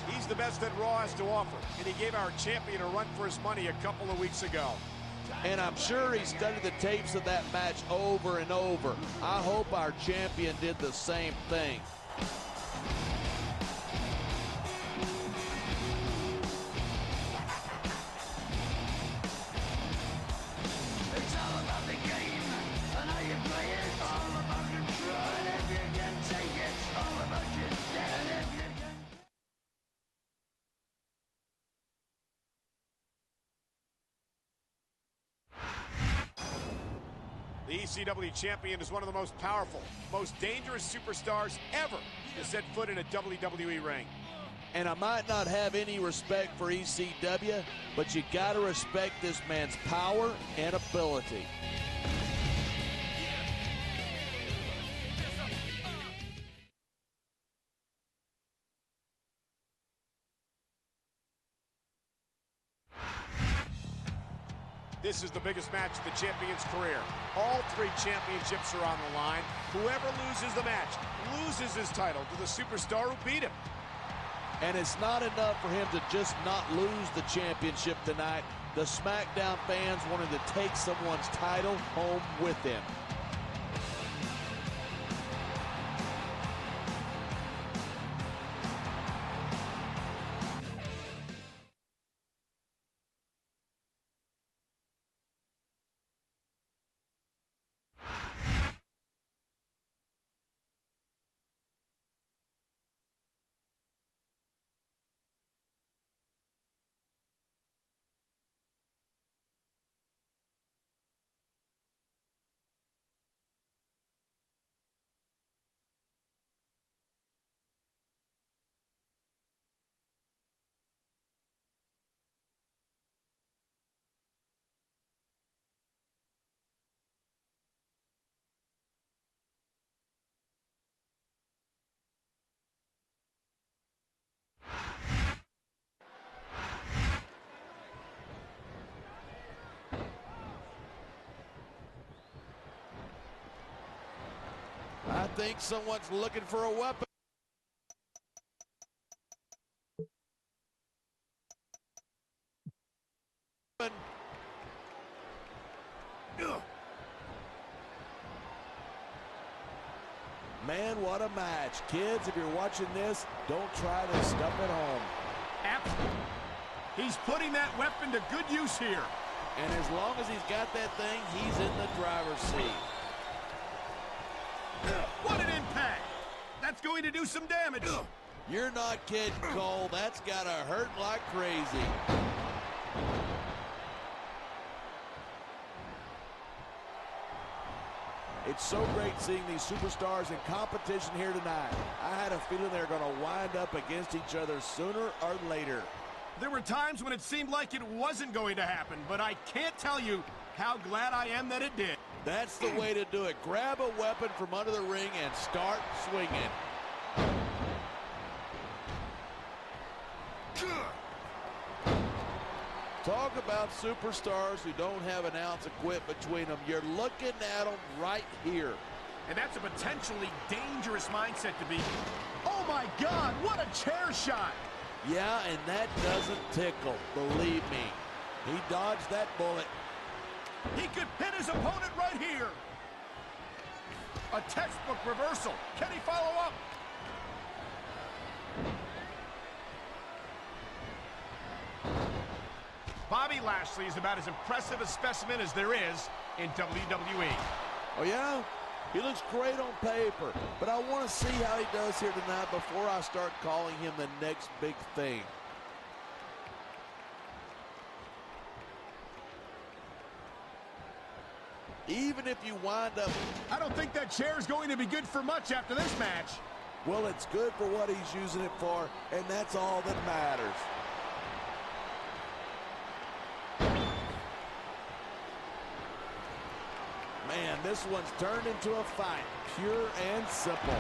He's the best that Raw has to offer, and he gave our champion a run for his money a couple of weeks ago. And I'm sure he studied the tapes of that match over and over. I hope our champion did the same thing. It's all about the game and how you play it. All about control, and if you can take it, all about your debt, and if you can. The ECW champion is one of the most powerful, most dangerous superstars ever to set foot in a WWE ring. And I might not have any respect for ECW, but you gotta respect this man's power and ability. This is the biggest match of the champion's career. All three championships are on the line. Whoever loses the match loses his title to the superstar who beat him. And it's not enough for him to just not lose the championship tonight. The SmackDown fans wanted to take someone's title home with them. I think someone's looking for a weapon. Man, what a match. Kids, if you're watching this, don't try this stuff at home. Absolutely. He's putting that weapon to good use here. And as long as he's got that thing, he's in the driver's seat. What an impact! That's going to do some damage. You're not kidding, Cole. That's gotta hurt like crazy. It's so great seeing these superstars in competition here tonight. I had a feeling they were going to wind up against each other sooner or later. There were times when it seemed like it wasn't going to happen, but I can't tell you how glad I am that it did. That's the way to do it. Grab a weapon from under the ring and start swinging. Talk about superstars who don't have an ounce of quit between them. You're looking at them right here. And that's a potentially dangerous mindset to be. Oh my God, what a chair shot! Yeah, and that doesn't tickle, believe me. He dodged that bullet. He could pin his opponent right here. A textbook reversal. Can he follow up? Bobby Lashley is about as impressive a specimen as there is in WWE. Oh, yeah? He looks great on paper, but I want to see how he does here tonight before I start calling him the next big thing. Even if you wind up... I don't think that chair is going to be good for much after this match. Well, it's good for what he's using it for, and that's all that matters. Man, this one's turned into a fight, pure and simple.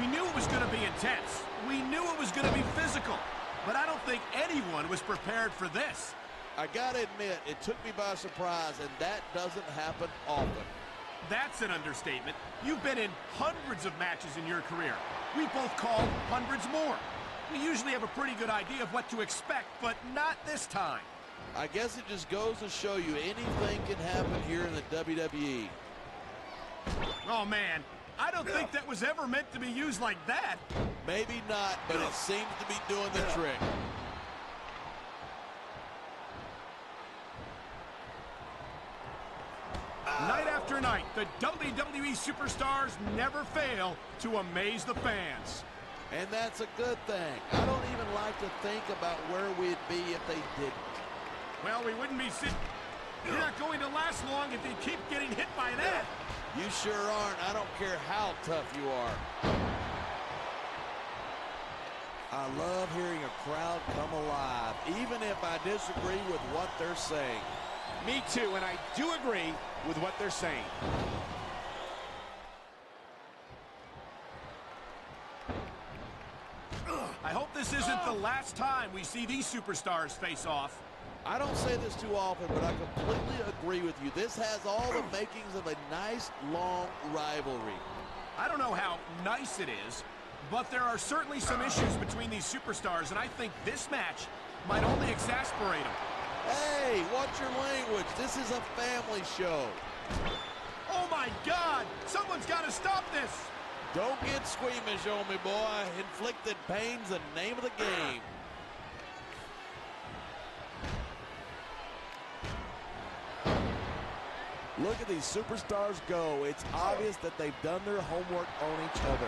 We knew it was going to be intense. We knew it was going to be physical. But I don't think anyone was prepared for this. I gotta admit, it took me by surprise, and that doesn't happen often. That's an understatement. You've been in hundreds of matches in your career. We both called hundreds more. We usually have a pretty good idea of what to expect, but not this time. I guess it just goes to show you anything can happen here in the WWE. Oh, man. I don't think that was ever meant to be used like that. Maybe not, but it seems to be doing the trick. Night after night, the WWE superstars never fail to amaze the fans. And that's a good thing. I don't even like to think about where we'd be if they didn't. Well, we wouldn't be sitting... You're not going to last long if you keep getting hit by that. You sure aren't. I don't care how tough you are. I love hearing a crowd come alive, even if I disagree with what they're saying. Me too, and I do agree with what they're saying. I hope this isn't the last time we see these superstars face off. I don't say this too often, but I completely agree with you. This has all the makings of a nice, long rivalry. I don't know how nice it is, but there are certainly some issues between these superstars, and I think this match might only exasperate them. Hey, watch your language. This is a family show. Oh, my God! Someone's got to stop this! Don't get squeamish on me, boy. Inflicted pain's the name of the game. Look at these superstars go. It's obvious that they've done their homework on each other.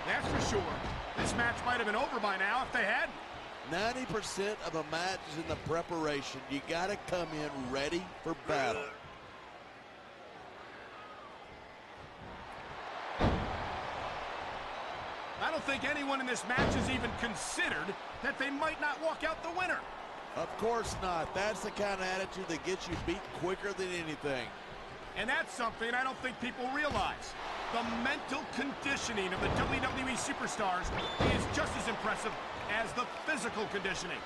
That's for sure. This match might have been over by now if they hadn't. 90% of a match is in the preparation. You got to come in ready for battle. I don't think anyone in this match has even considered that they might not walk out the winner. Of course not. That's the kind of attitude that gets you beat quicker than anything. And that's something I don't think people realize. The mental conditioning of the WWE superstars is just as impressive as the physical conditioning.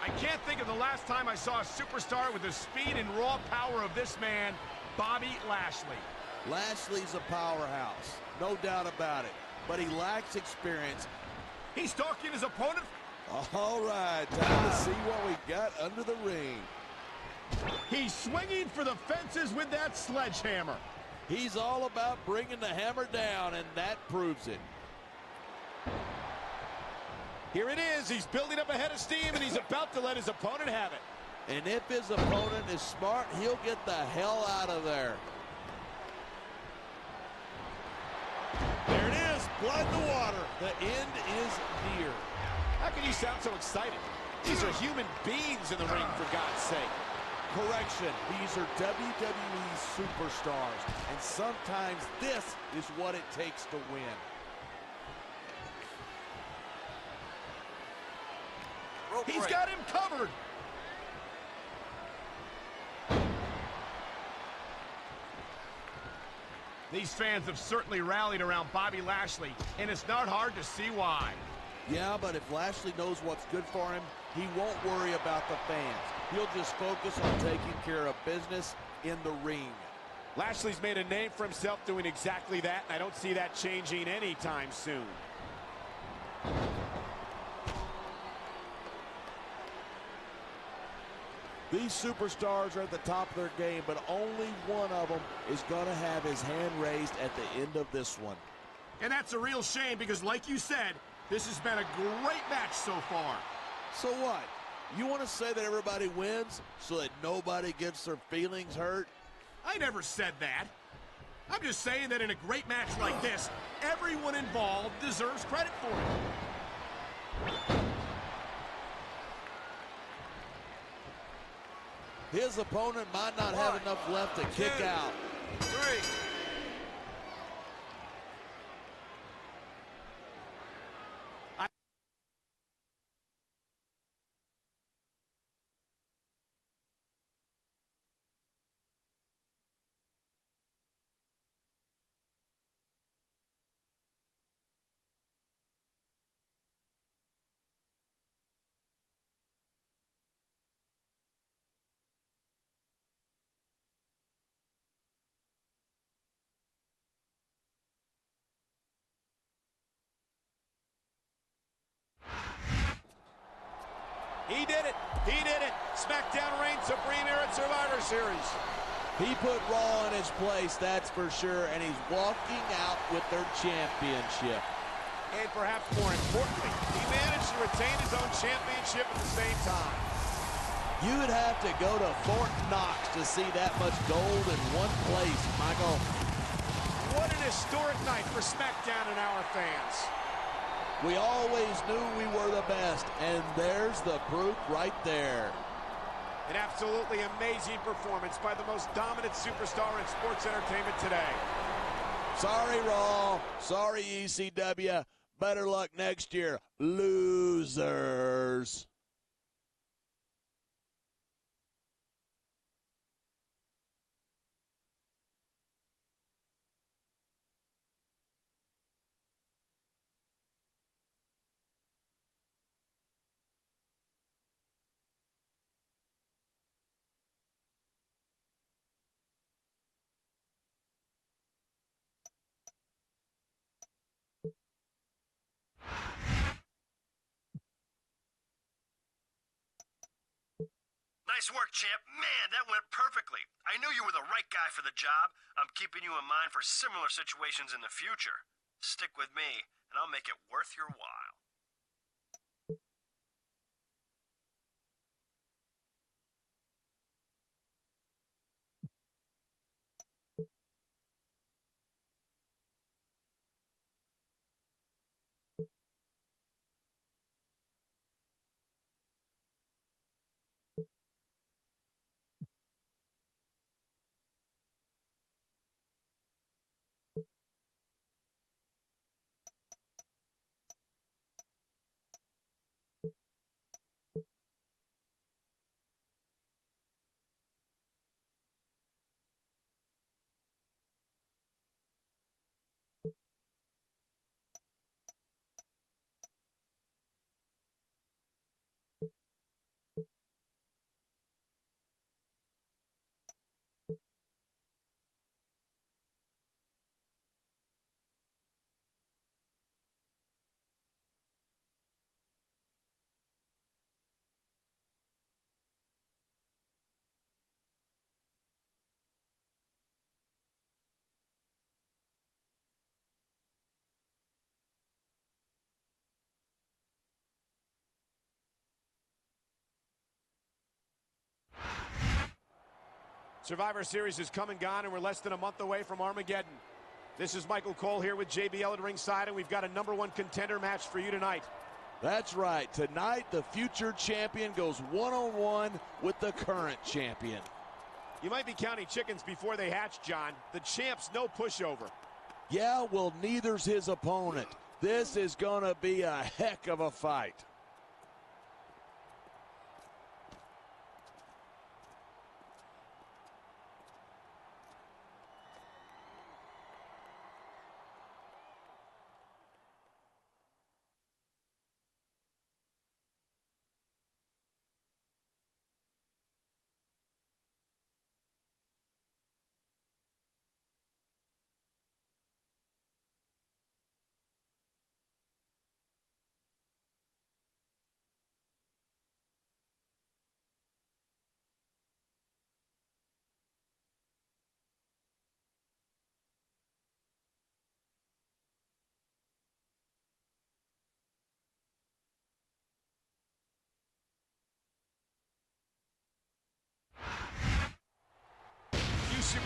I can't think of the last time I saw a superstar with the speed and raw power of this man, Bobby Lashley. Lashley's a powerhouse, no doubt about it, but he lacks experience. He's stalking his opponent. All right, time to see what we got under the ring. He's swinging for the fences with that sledgehammer. He's all about bringing the hammer down, and that proves it. Here it is. He's building up a head of steam, and he's about to let his opponent have it. And if his opponent is smart, he'll get the hell out of there. There it is. Blood in the water. The end is near. How can you sound so excited? These are human beings in the ring, for God's sake. Correction, these are WWE superstars, and sometimes this is what it takes to win. He's got him covered. These fans have certainly rallied around Bobby Lashley, and it's not hard to see why. Yeah, but if Lashley knows what's good for him, he won't worry about the fans. He'll just focus on taking care of business in the ring. Lashley's made a name for himself doing exactly that, and I don't see that changing anytime soon. These superstars are at the top of their game, but only one of them is going to have his hand raised at the end of this one. And that's a real shame because, like you said, this has been a great match so far. So what? You want to say that everybody wins so that nobody gets their feelings hurt? I never said that. I'm just saying that in a great match like this, everyone involved deserves credit for it. His opponent might not have enough left to kick out. 3. He did it. He did it. SmackDown reigns supreme here at Survivor Series. He put Raw in his place, that's for sure, and he's walking out with their championship. And perhaps more importantly, he managed to retain his own championship at the same time. You would have to go to Fort Knox to see that much gold in one place, Michael. What an historic night for SmackDown and our fans. We always knew we were the best, and there's the proof right there. An absolutely amazing performance by the most dominant superstar in sports entertainment today. Sorry, Raw. Sorry, ECW. Better luck next year, losers. Nice work, champ. Man, that went perfectly. I knew you were the right guy for the job. I'm keeping you in mind for similar situations in the future. Stick with me, and I'll make it worth your while. Survivor Series is come and gone, and we're less than a month away from Armageddon. This is Michael Cole here with JBL at ringside, and we've got a #1 contender match for you tonight. That's right. Tonight, the future champion goes one-on-one with the current champion. You might be counting chickens before they hatch, John. The champ's no pushover. Yeah, well, neither's his opponent. This is going to be a heck of a fight.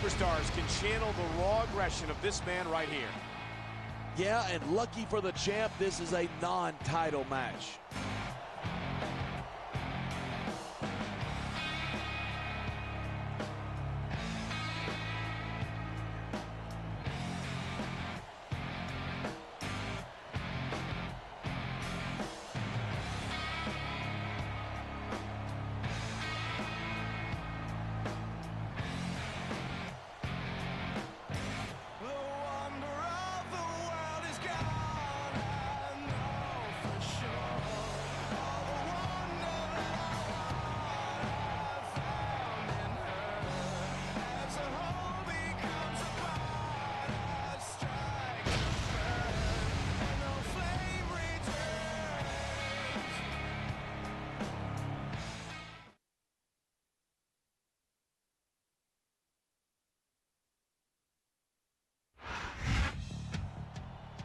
superstars can channel the raw aggression of this man right here. Yeah, and lucky for the champ, this is a non-title match.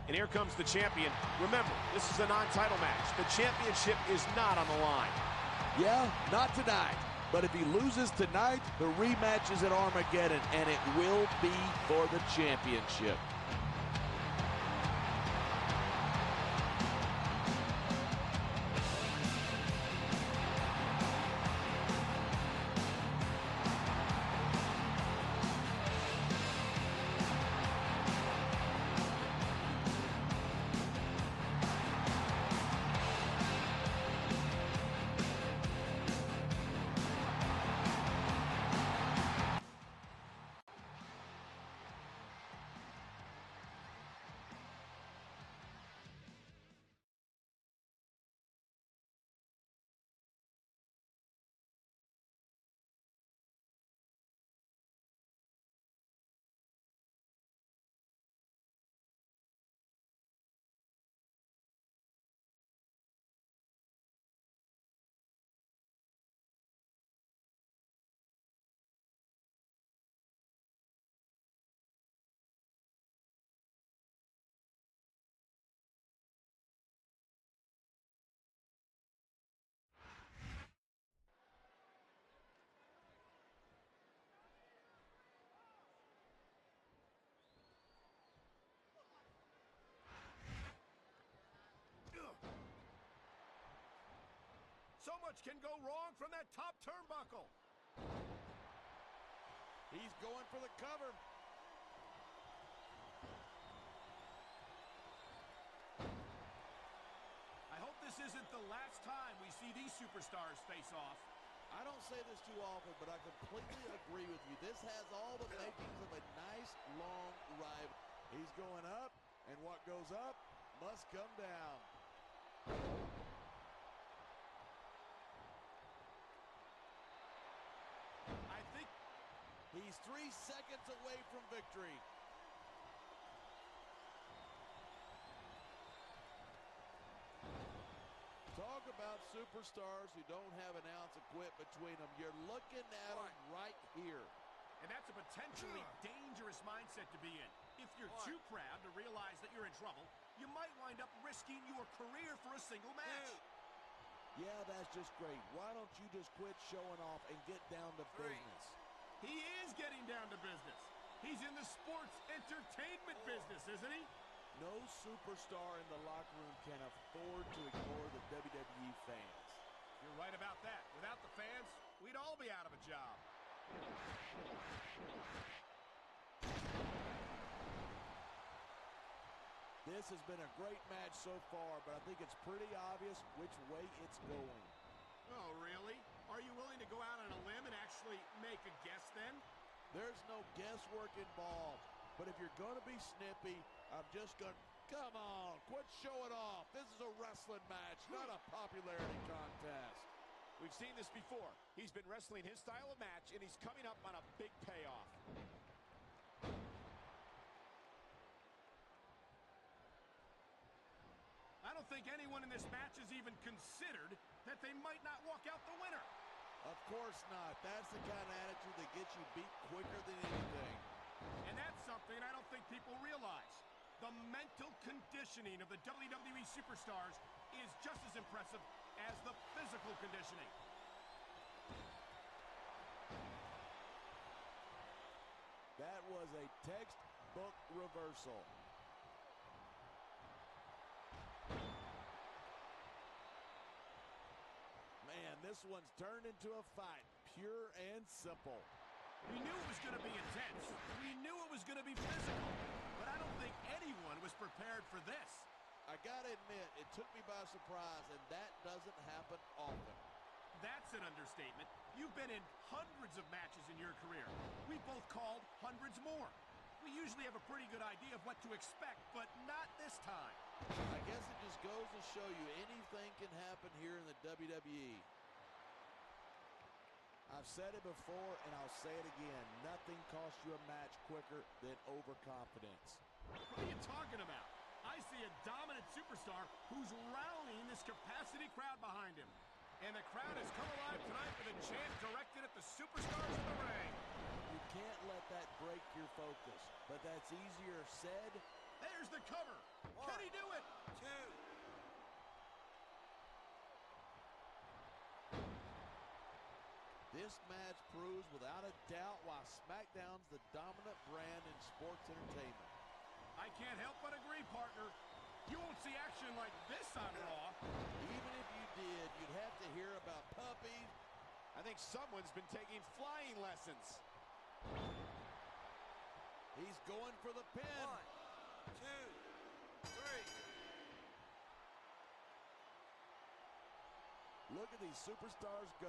And here comes the champion. Remember, this is a non-title match. The championship is not on the line. Yeah, not tonight. But if he loses tonight, the rematch is at Armageddon, and it will be for the championship. So much can go wrong from that top turnbuckle. He's going for the cover. I hope this isn't the last time we see these superstars face off. I don't say this too often, but I completely agree with you. This has all the makings of a nice, long ride. He's going up, and what goes up must come down. I think he's 3 seconds away from victory. Talk about superstars who don't have an ounce of quit between them. You're looking at them right here. And that's a potentially dangerous mindset to be in. If you're too proud to realize that you're in trouble, you might wind up risking your career for a single match. Yeah, that's just great. Why don't you just quit showing off and get down to business? He is getting down to business. He's in the sports entertainment business, isn't he? No superstar in the locker room can afford to ignore the WWE fans. You're right about that. Without the fans, we'd all be out of a job. This has been a great match so far, but I think it's pretty obvious which way it's going. Oh, really? Are you willing to go out on a limb and actually make a guess then? There's no guesswork involved. But if you're going to be snippy, I'm just going to... Come on, quit showing off. This is a wrestling match, not a popularity contest. We've seen this before. He's been wrestling his style of match, and he's coming up on a big payoff. I don't think anyone in this match has even considered that they might not walk out the winner. Of course not. That's the kind of attitude that gets you beat quicker than anything. And that's something I don't think people realize. The mental conditioning of the WWE superstars is just as impressive as the physical conditioning. That was a textbook reversal. Man, this one's turned into a fight, pure and simple. We knew it was going to be intense. We knew it was going to be physical. But I don't think anyone was prepared for this. I got to admit, it took me by surprise, and that doesn't happen often. That's an understatement. You've been in hundreds of matches in your career. We've both called hundreds more. We usually have a pretty good idea of what to expect, but not this time. I guess it just goes to show you anything can happen here in the WWE. I've said it before, and I'll say it again. Nothing costs you a match quicker than overconfidence. What are you talking about? I see a dominant superstar who's rallying this capacity crowd behind him. And the crowd has come alive tonight with a chant directed at the superstars in the ring. You can't let that break your focus, but that's easier said. There's the cover. Can he do it? 2. This match proves without a doubt why SmackDown's the dominant brand in sports entertainment. I can't help but agree, partner. You won't see action like this on Raw. Even if you did, you'd have to hear about puppies. I think someone's been taking flying lessons. He's going for the pin. 1, 2, 3. Look at these superstars go.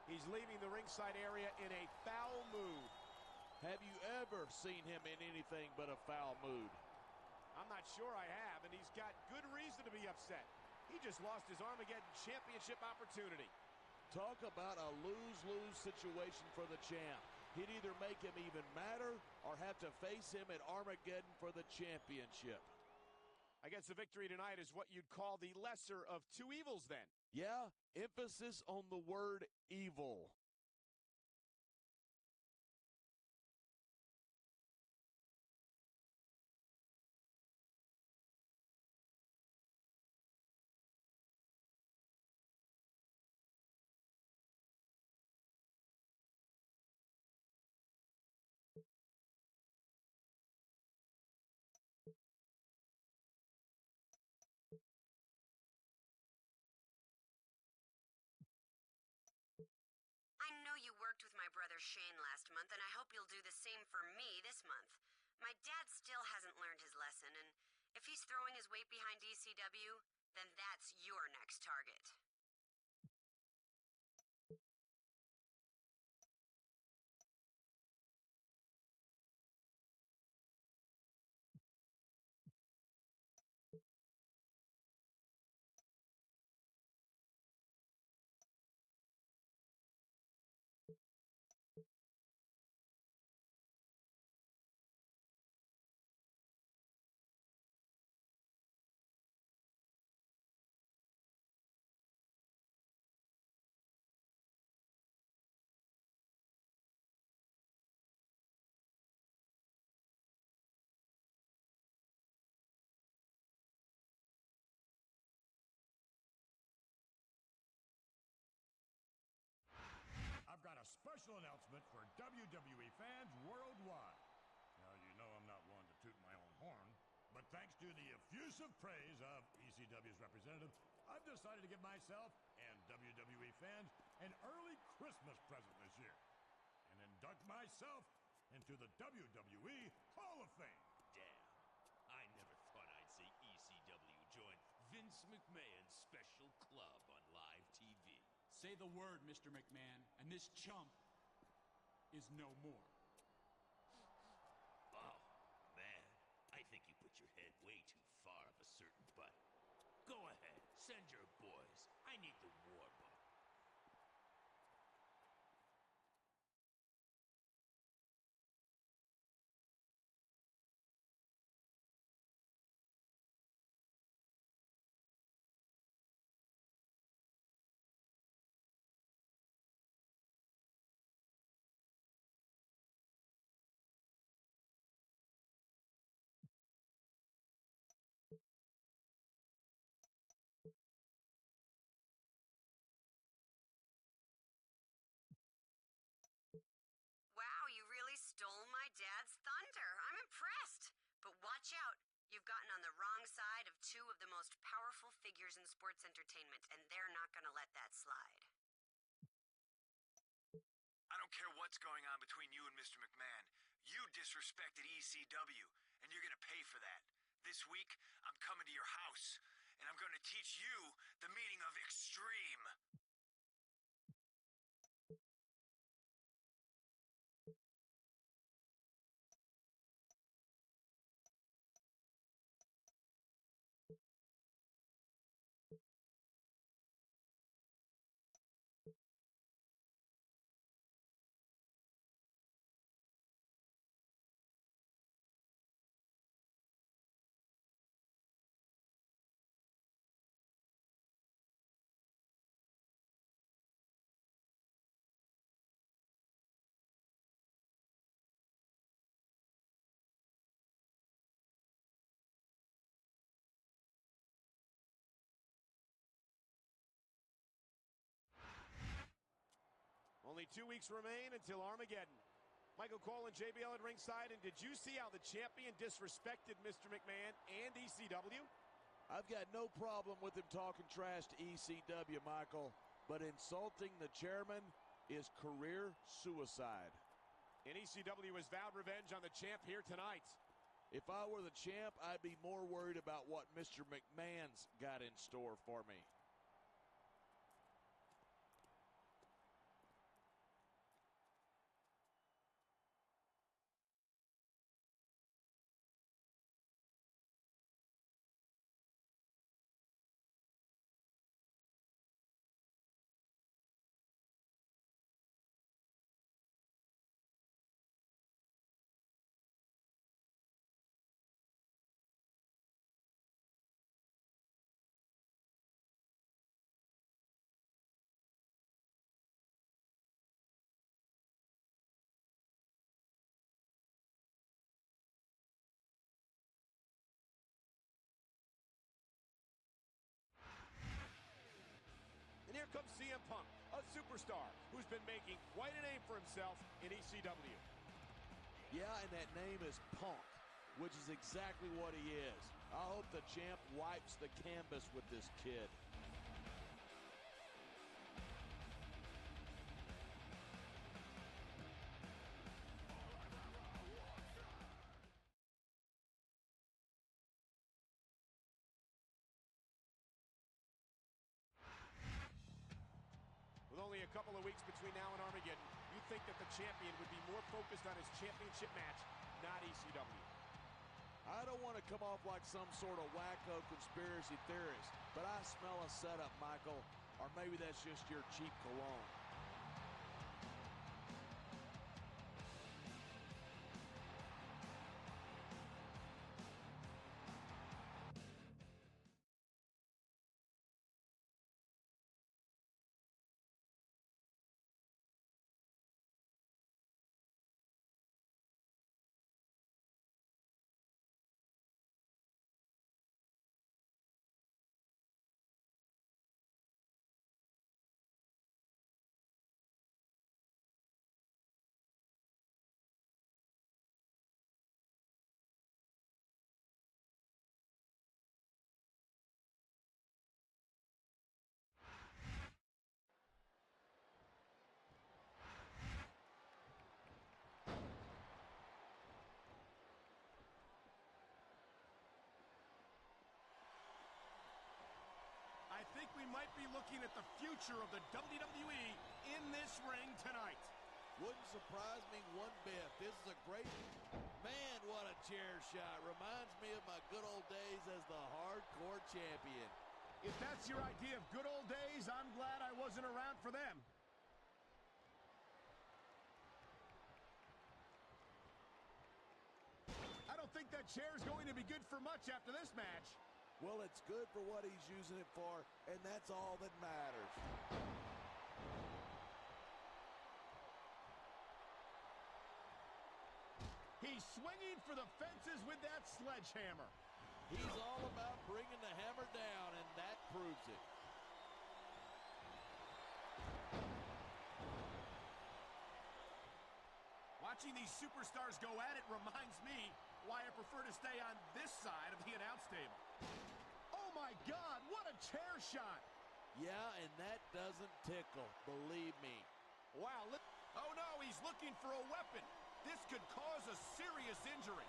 He's leaving the ringside area in a foul mood. Have you ever seen him in anything but a foul mood? I'm not sure I have, and he's got good reason to be upset. He just lost his Armageddon Championship opportunity. Talk about a lose-lose situation for the champ. He'd either make him even matter or have to face him at Armageddon for the championship. I guess the victory tonight is what you'd call the lesser of two evils then. Yeah, emphasis on the word evil. I know you worked with my brother Shane last month, and I hope you'll do the same for me this month. My dad still hasn't learned his lesson, and if he's throwing his weight behind ECW, then that's your next target. I've got a special announcement for WWE fans worldwide. Now, you know I'm not one to toot my own horn, but thanks to the effusive praise of ECW's representative, I've decided to give myself and WWE fans an early Christmas present this year and induct myself into the WWE Hall of Fame. Damn, I never thought I'd see ECW join Vince McMahon's special club on live TV. Say the word, Mr. McMahon, and this chump is no more. Oh, man, I think you put your head way too far up a certain butt. Go ahead, send your boys. I need the war book. watch out. You've gotten on the wrong side of two of the most powerful figures in sports entertainment, and they're not going to let that slide. I don't care what's going on between you and Mr. McMahon. You disrespected ECW, and you're going to pay for that. This week, I'm coming to your house, and I'm going to teach you the meaning of extreme. Only 2 weeks remain until Armageddon. Michael Cole and JBL at ringside, and did you see how the champion disrespected Mr. McMahon and ECW? I've got no problem with him talking trash to ECW, Michael, but insulting the chairman is career suicide. And ECW has vowed revenge on the champ here tonight. If I were the champ, I'd be more worried about what Mr. McMahon's got in store for me. And here comes CM Punk, a superstar who's been making quite a name for himself in ECW. Yeah, and that name is Punk, which is exactly what he is. I hope the champ wipes the canvas with this kid. With only a couple of weeks between now and Armageddon, you'd think that the champion would be more focused on his championship match, not ECW. I don't want to come off like some sort of wacko conspiracy theorist, but I smell a setup, Michael. Or maybe that's just your cheap cologne. I think we might be looking at the future of the WWE in this ring tonight. Wouldn't surprise me one bit. This is a great... Man, what a chair shot. Reminds me of my good old days as the hardcore champion. If that's your idea of good old days, I'm glad I wasn't around for them. I don't think that chair's going to be good for much after this match. Well, it's good for what he's using it for, and that's all that matters. He's swinging for the fences with that sledgehammer. He's all about bringing the hammer down, and that proves it. Watching these superstars go at it reminds me why I prefer to stay on this side of the announce table. Oh my God, what a chair shot! Yeah, and that doesn't tickle, believe me. Wow, oh no, he's looking for a weapon. This could cause a serious injury.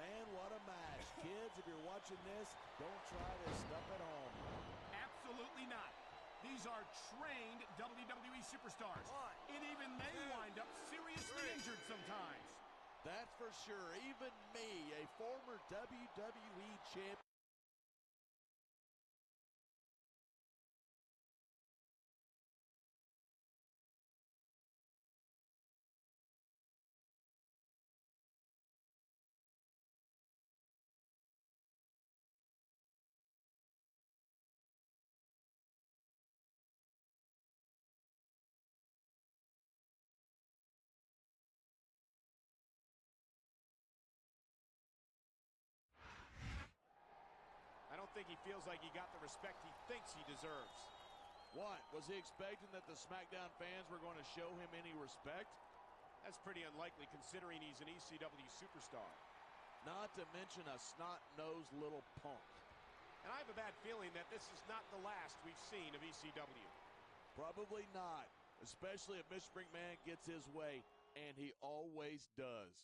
Man, what a match. Kids, if you're watching this, don't try this stuff at home. Absolutely not. These are trained WWE superstars. And even they wind up seriously injured sometimes. That's for sure. Even me, a former WWE champion. I don't think he feels like he got the respect he thinks he deserves. What? Was he expecting that the SmackDown fans were going to show him any respect? That's pretty unlikely considering he's an ECW superstar. Not to mention a snot-nosed little punk. And I have a bad feeling that this is not the last we've seen of ECW. Probably not, especially if Mr. McMahon gets his way, and he always does.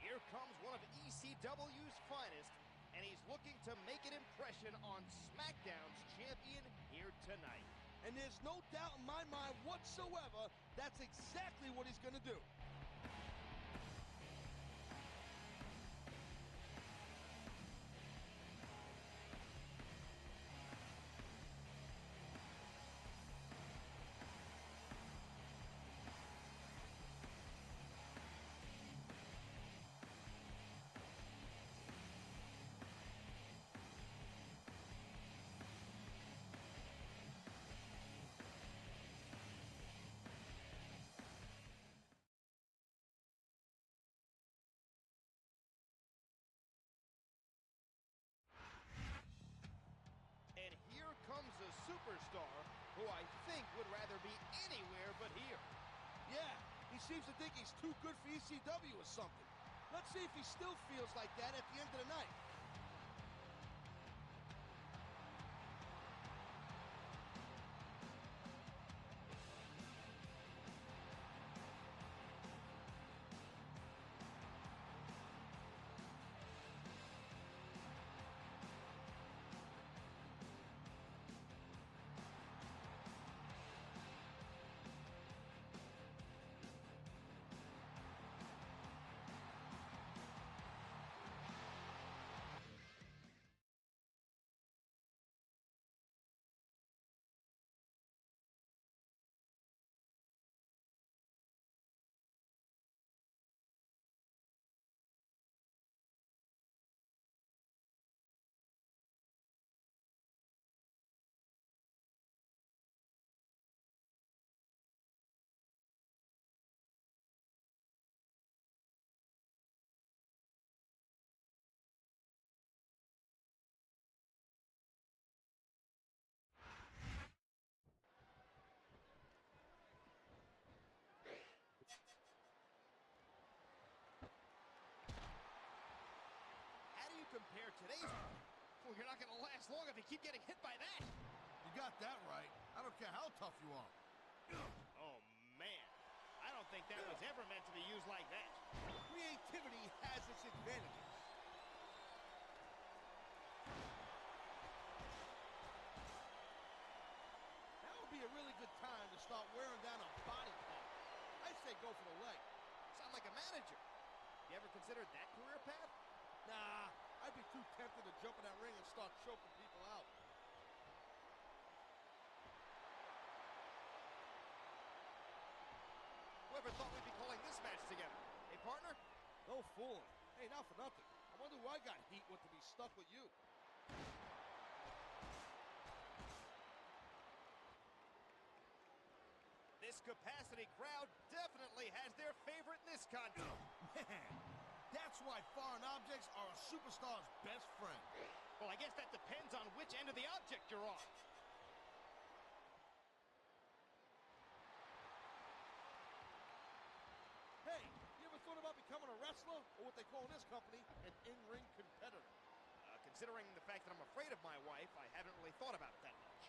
Here comes one of ECW's finest, and he's looking to make an impression on SmackDown's champion here tonight. And there's no doubt in my mind whatsoever that's exactly what he's going to do. And here comes a superstar who I think would rather be anywhere but here. Yeah, he seems to think he's too good for ECW or something. Let's see if he still feels like that at the end of the night. compare today's... Well, you're not going to last long if you keep getting hit by that. You got that right. I don't care how tough you are. Oh, man. I don't think that was ever meant to be used like that. Creativity has its advantages. That would be a really good time to start wearing down a body part. I say go for the leg. Sound like a manager. You ever considered that career path? Nah, I'd be too tempted to jump in that ring and start choking people out. Whoever thought we'd be calling this match together? Hey, partner? No fooling. Hey, not for nothing. I wonder who I got heat with to be stuck with you. This capacity crowd definitely has their favorite in this contest. Man, that's why foreign objects are a superstar's best friend. Well, I guess that depends on which end of the object you're on. Hey, you ever thought about becoming a wrestler, or what they call in this company, an in-ring competitor? Considering the fact that I'm afraid of my wife, I haven't really thought about it that much.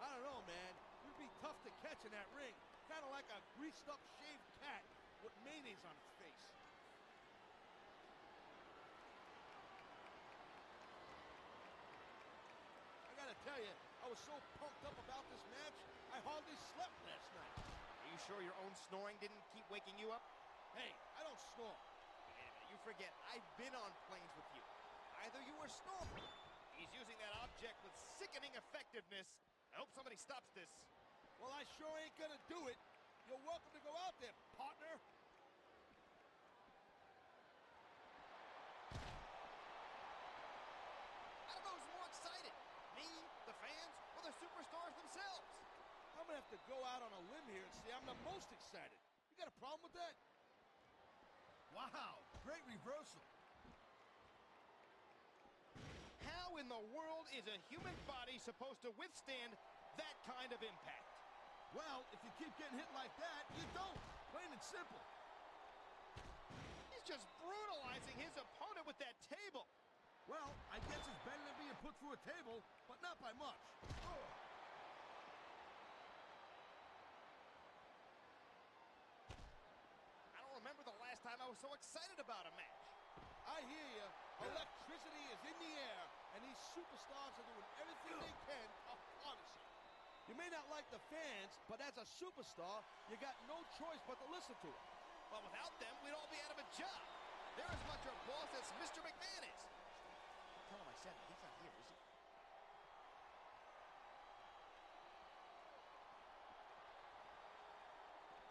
I don't know, man. You'd be tough to catch in that ring. Kind of like a greased-up shaved cat with mayonnaise on its face. I gotta tell you, I was so pumped up about this match, I hardly slept last night. Are you sure your own snoring didn't keep waking you up? Hey, I don't snore. Wait a minute, you forget, I've been on planes with you. Either you were snoring. He's using that object with sickening effectiveness. I hope somebody stops this. Well, I sure ain't gonna do it. You're welcome to go out there, partner. I don't know who's more excited. Me, the fans, or the superstars themselves. I'm gonna have to go out on a limb here and say I'm the most excited. You got a problem with that? Wow, great reversal. How in the world is a human body supposed to withstand that kind of impact? Well, if you keep getting hit like that, you don't. Plain and simple. He's just brutalizing his opponent with that table. Well, I guess it's better than being put through a table, but not by much. I don't remember the last time I was so excited about a match. I hear you. Electricity is in the air, and these superstars are doing everything they can to harness it. You may not like the fans, but as a superstar, you got no choice but to listen to it. Well, without them, we'd all be out of a job. They're as much our boss as Mr. McMahon is. Tell him I said it. He's not here, is he?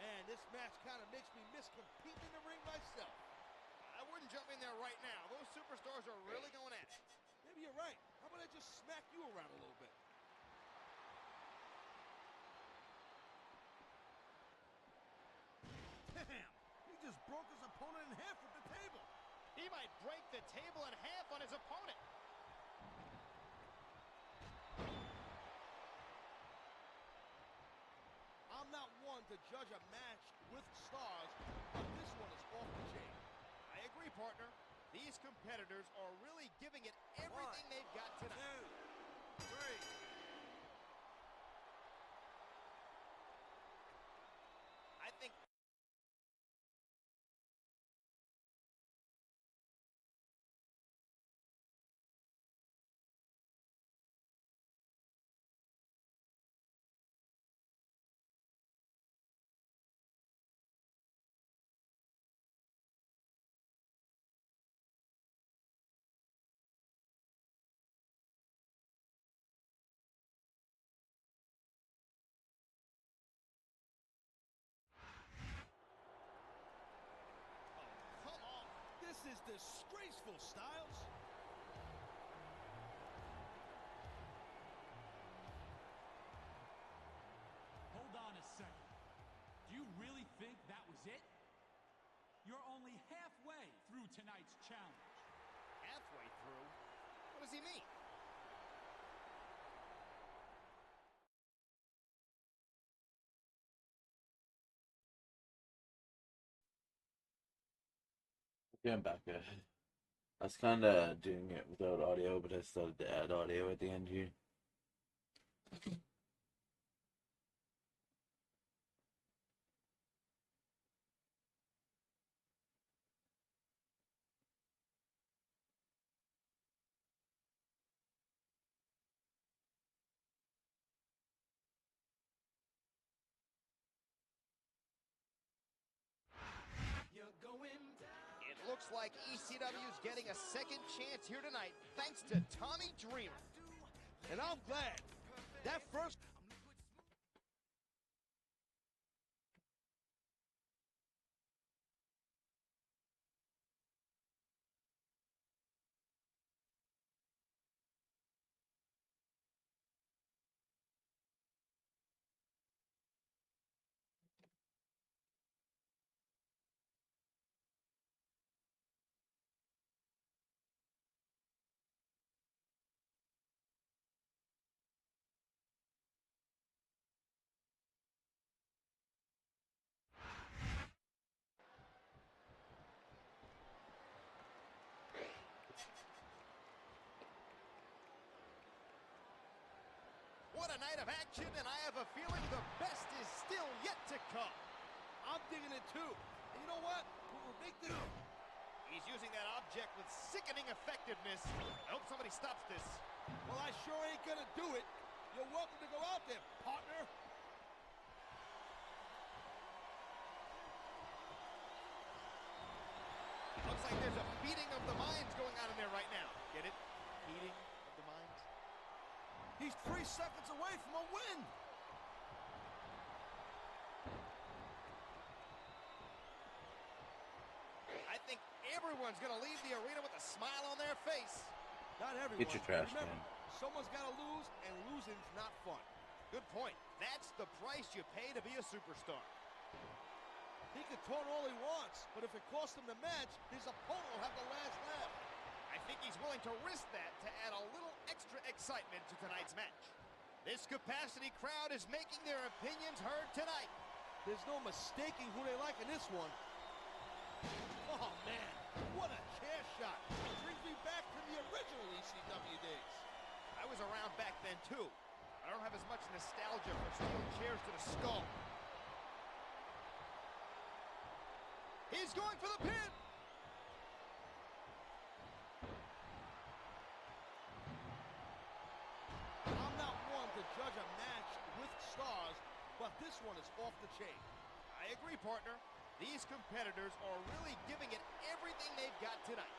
Man, this match kind of makes me miss competing in the ring myself. I wouldn't jump in there right now. Those superstars are really going at it. Maybe you're right. How about I just smack you around a little bit? Damn! He just broke his opponent in half with the table. He might break the table in half on his opponent. I'm not one to judge a match with stars, but this one is off the chain. I agree, partner. These competitors are really giving it everything they've got tonight. 2, 3. I think... This is disgraceful, Styles. Hold on a second. Do you really think that was it? You're only halfway through tonight's challenge. Halfway through? What does he mean? Okay, I'm back. was kind of doing it without audio, but I started to add audio at the end here. It looks like ECW's getting a second chance here tonight, thanks to Tommy Dreamer. And I'm glad. That first... What a night of action, and I have a feeling the best is still yet to come. I'm digging it too. And you know what? We'll make this... He's using that object with sickening effectiveness. I hope somebody stops this. Well, I sure ain't gonna do it. You're welcome to go out there, partner. Looks like there's a beating of the minds going on in there right now. Get it? Beating of the minds? He's 3 seconds away from a win. I think everyone's going to leave the arena with a smile on their face. Not everyone. Get your trash Remember, can. someone's got to lose, and losing's not fun. Good point. That's the price you pay to be a superstar. He can taunt all he wants, but if it costs him the match, his opponent will have the last laugh. I think he's willing to risk that to add a little extra excitement to tonight's match. This capacity crowd is making their opinions heard tonight. There's no mistaking who they like in this one. Oh, man, what a chair shot. It brings me back to the original ECW days. I was around back then, too. I don't have as much nostalgia for steel chairs to the skull. He's going for the pin! I'm not one to judge a match with stars, but this one is off the chain. I agree, partner. These competitors are really giving it everything they've got tonight.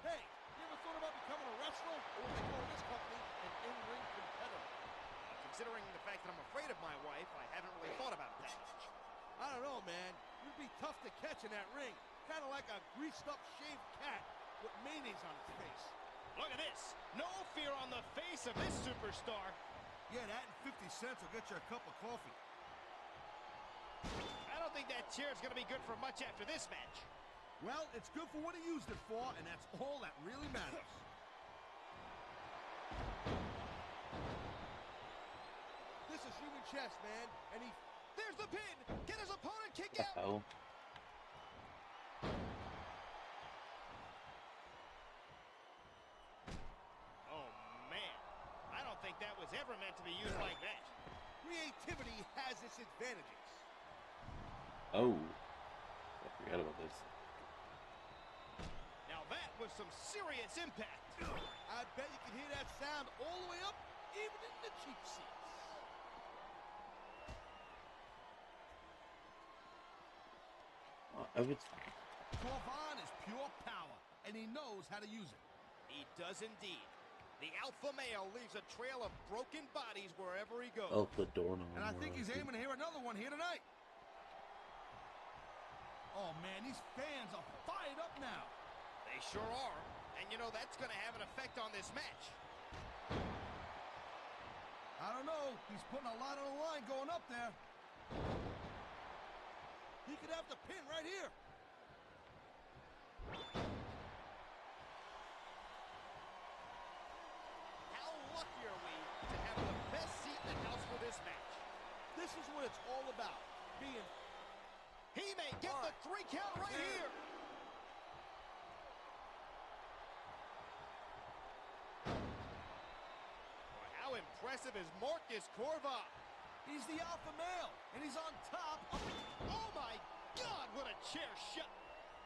Hey, you ever thought about becoming a wrestler, or what they call in this company an in-ring competitor? Considering the fact that I'm afraid of my wife, I haven't really thought about it that much. I don't know, man. You'd be tough to catch in that ring. Kind of like a greased-up shaved cat with mayonnaise on its face. Look at this. No fear on the face of this superstar. Yeah, that and 50 cents will get you a cup of coffee. I don't think that chair's going to be good for much after this match. Well, it's good for what he used it for, and that's all that really matters. This is human chess, man, and he... There's the pin! Get his opponent kicked out! Oh. Oh, man. I don't think that was ever meant to be used like that. Creativity has its advantages. Oh. I forgot about this. Now that was some serious impact. I bet you can hear that sound all the way up, even in the cheap seats. Corvan is pure power, and he knows how to use it. He does indeed. The alpha male leaves a trail of broken bodies wherever he goes. Alpha Dorno. And I think he's aiming to hear another one here tonight. Oh, man, these fans are fired up now. They sure are. And, you know, that's going to have an effect on this match. I don't know. He's putting a lot on the line going up there. He could have the pin right here. How lucky are we to have the best seat in the house for this match? This is what it's all about, being Get the 3 count right here. How impressive is Marcus Corva? He's the alpha male, and he's on top of... Oh my God, what a chair shot.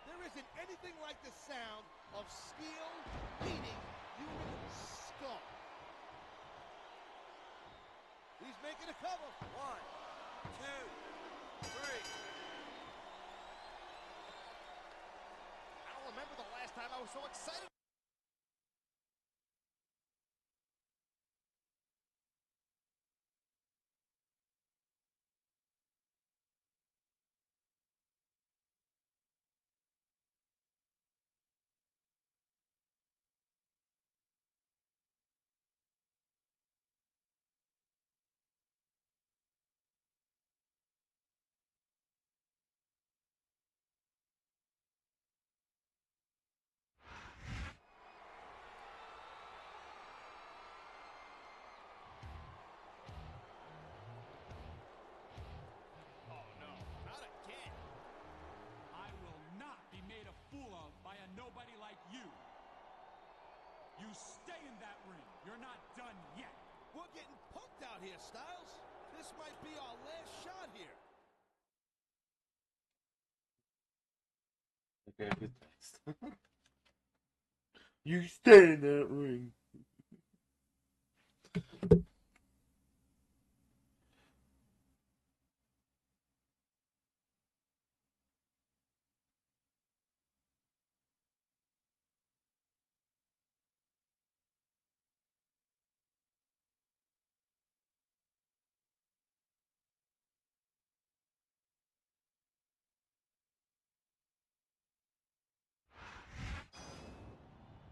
There isn't anything like the sound of steel meeting human skull. He's making a cover. 1, 2, 3. I don't remember the last time I was so excited. Nobody like you. You stay in that ring. You're not done yet. We're getting punked out here, Styles. This might be our last shot here. Okay, good text. You stay in that ring.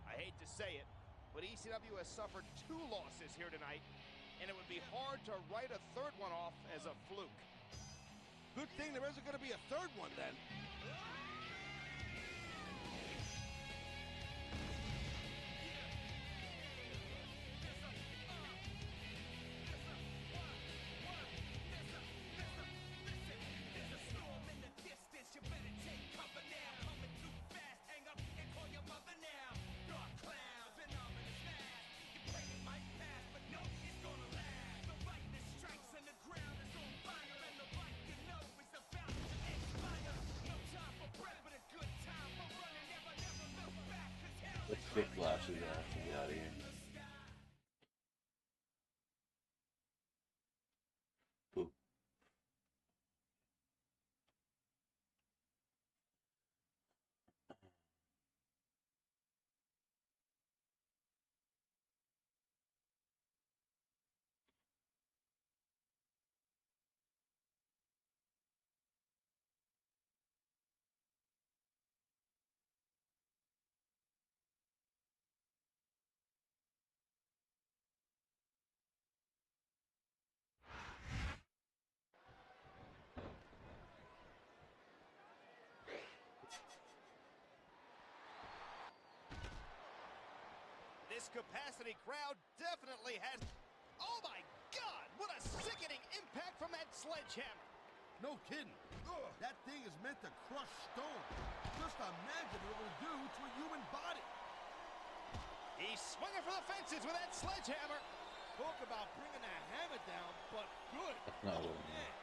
I hate to say it, but ECW has suffered 2 losses here tonight, and it would be hard to write a 3rd one off as a fluke. Good thing there isn't going to be a 3rd one then. Let's kick Lashley's ass and get out of here. Poop. This capacity crowd definitely has... Oh my God! What a sickening impact from that sledgehammer! No kidding. That thing is meant to crush stone. Just imagine what it will do to a human body. He's swinging for the fences with that sledgehammer. Talk about bringing the hammer down, but good. That's not what I mean.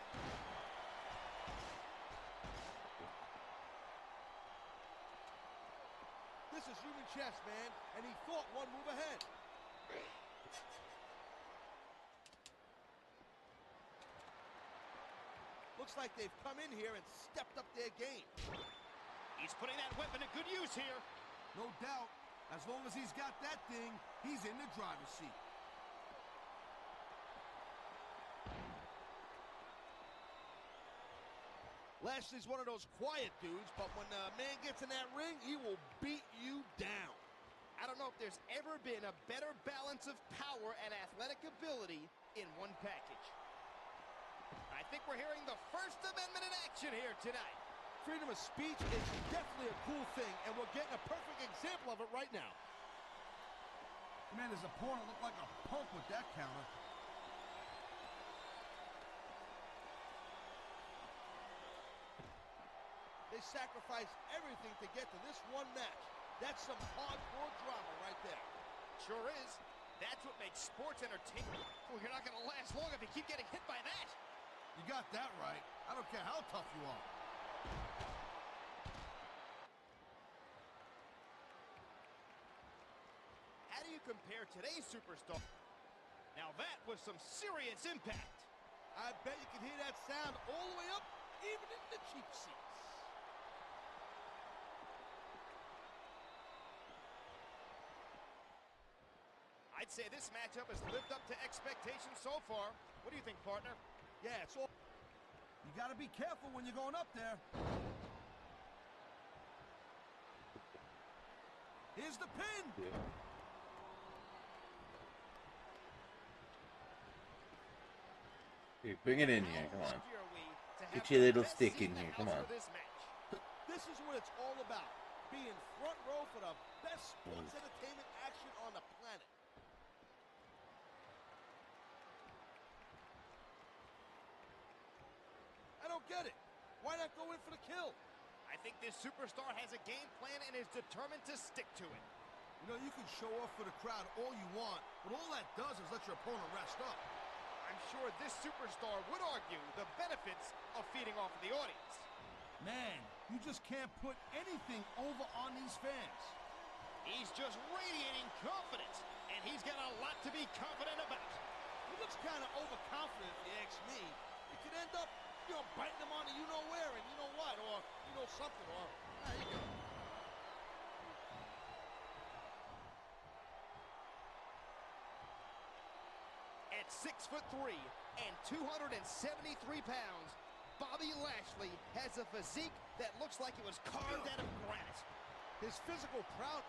This is human chess, man, and he thought one move ahead. Looks like they've come in here and stepped up their game. He's putting that weapon to good use here. No doubt. As long as he's got that thing, he's in the driver's seat. Lashley's one of those quiet dudes, but when a man gets in that ring, he will beat you down. I don't know if there's ever been a better balance of power and athletic ability in one package. I think we're hearing the First Amendment in action here tonight. Freedom of speech is definitely a cool thing, and we're getting a perfect example of it right now. Man, his opponent looked like a punk with that counter. They sacrifice everything to get to this one match. That's some hardcore drama right there. Sure is. That's what makes sports entertainment. Well, you're not going to last long if you keep getting hit by that. You got that right. I don't care how tough you are. How do you compare today's superstar? Now that was some serious impact. I bet you can hear that sound all the way up, even in the cheap seats. I'd say this matchup has lived up to expectations so far. What do you think, partner? Yeah, it's all... You got to be careful when you're going up there. Here's the pin. Yeah. Here, bring it in here. Come on. Get your little stick in here. Come on. This is what it's all about. Being front row for the best sports entertainment action on the planet. I don't get it. Why not go in for the kill? I think this superstar has a game plan and is determined to stick to it. You know, you can show off for the crowd all you want, but all that does is let your opponent rest up. I'm sure this superstar would argue the benefits of feeding off of the audience. Man, you just can't put anything over on these fans. He's just radiating confidence, and he's got a lot to be confident about. He looks kind of overconfident, if you ask me. It could end up, you know, biting him on the you-know-where and you-know-what, or you-know-something, or... There you go. At 6'3" and 273 pounds, Bobby Lashley has a physique that looks like it was carved out of granite. His physical prowess.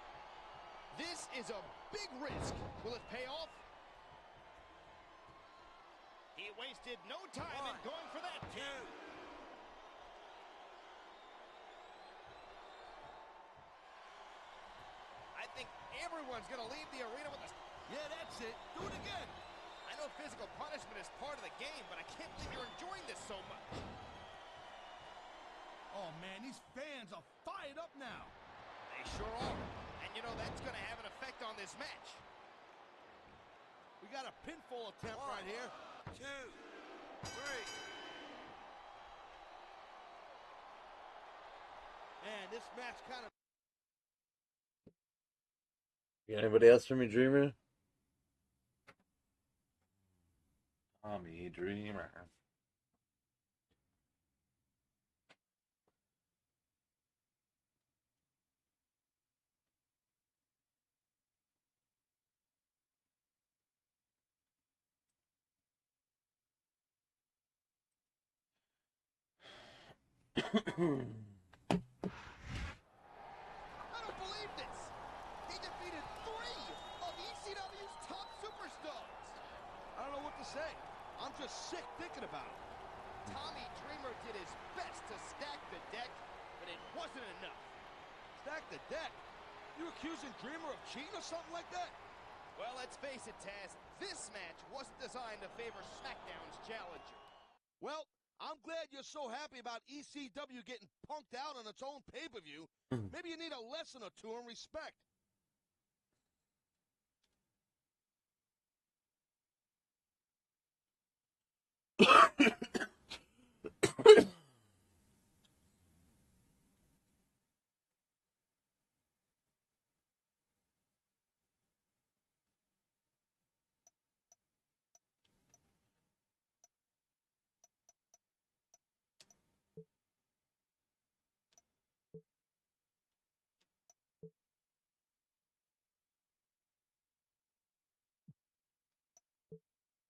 This is a big risk. Will it pay off? He wasted no time in going for that. 2. I think everyone's going to leave the arena with a... Yeah, that's it. Do it again. I know physical punishment is part of the game, but I can't believe you're enjoying this so much. Oh, man, these fans are fired up now. They sure are. And you know that's going to have an effect on this match. We got a pinfall attempt right here. 2, 3. Man, this match kind of... You got anybody else for me, Dreamer? Tommy Dreamer. I don't believe this. He defeated 3 of ECW's top superstars. I don't know what to say. I'm just sick thinking about it. Tommy Dreamer did his best to stack the deck, but it wasn't enough. Stack the deck? You accusing Dreamer of cheating or something like that? Well, let's face it, Taz. This match wasn't designed to favor SmackDown's challenger. Well, I'm glad you're so happy about ECW getting punked out on its own pay-per-view. Maybe you need a lesson or two in respect.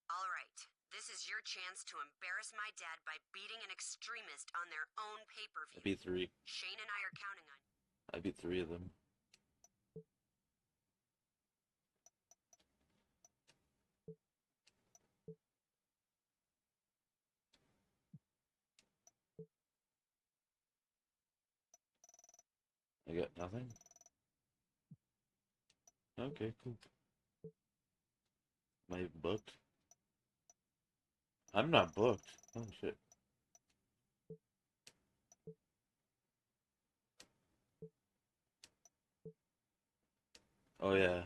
All right, this is your chance to embarrass my dad by beating an extremist on their own pay-per-view. I beat 3. Shane and I are counting on you. I beat 3 of them. I got nothing? Okay, cool. Am I booked? I'm not booked. Oh, shit. Oh, yeah.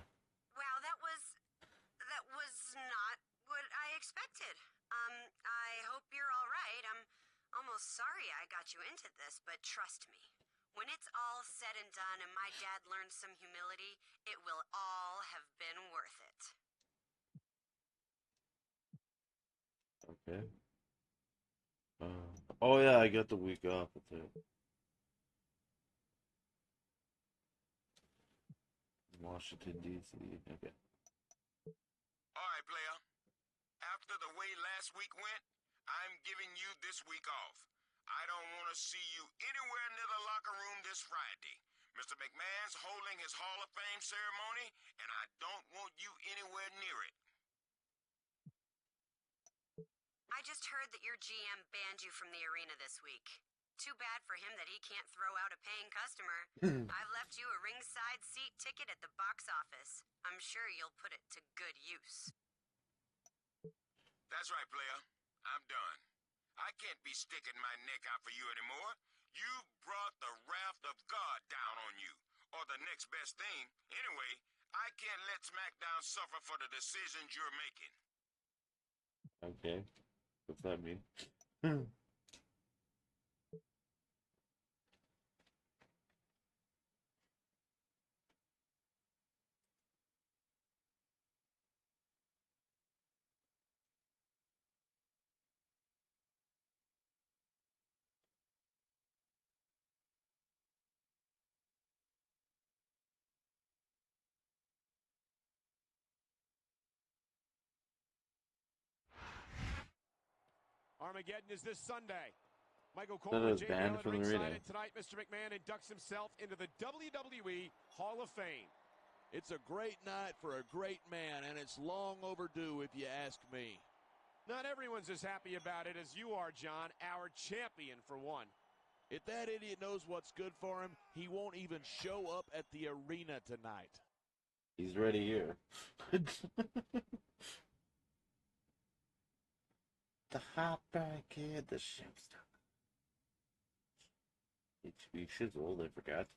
Wow, that was not what I expected. I hope you're all right. I'm almost sorry I got you into this, but trust me. When it's all said and done and my dad learns some humility, it will all have been worth it. Okay. Oh, yeah, I got the week off. That's it. Washington, D.C. Okay. All right, player. After the way last week went, I'm giving you this week off. I don't want to see you anywhere near the locker room this Friday. Mr. McMahon's holding his Hall of Fame ceremony, and I don't want you anywhere near it. I just heard that your GM banned you from the arena this week. Too bad for him that he can't throw out a paying customer. I've left you a ringside seat ticket at the box office. I'm sure you'll put it to good use. That's right, player. I'm done. I can't be sticking my neck out for you anymore. You've brought the wrath of God down on you. Or the next best thing. Anyway, I can't let SmackDown suffer for the decisions you're making. Okay. What's that mean? Armageddon is this Sunday. Michael That Cole and was JBL banned at from the ringside, arena. and tonight Mr. McMahon inducts himself into the WWE Hall of Fame. It's a great night for a great man, and it's long overdue if you ask me. Not everyone's as happy about it as you are, John, our champion for one. If that idiot knows what's good for him, he won't even show up at the arena tonight. He's already here. The Heartbreak Kid, the Shipstar. HB Shizzled, I forgot.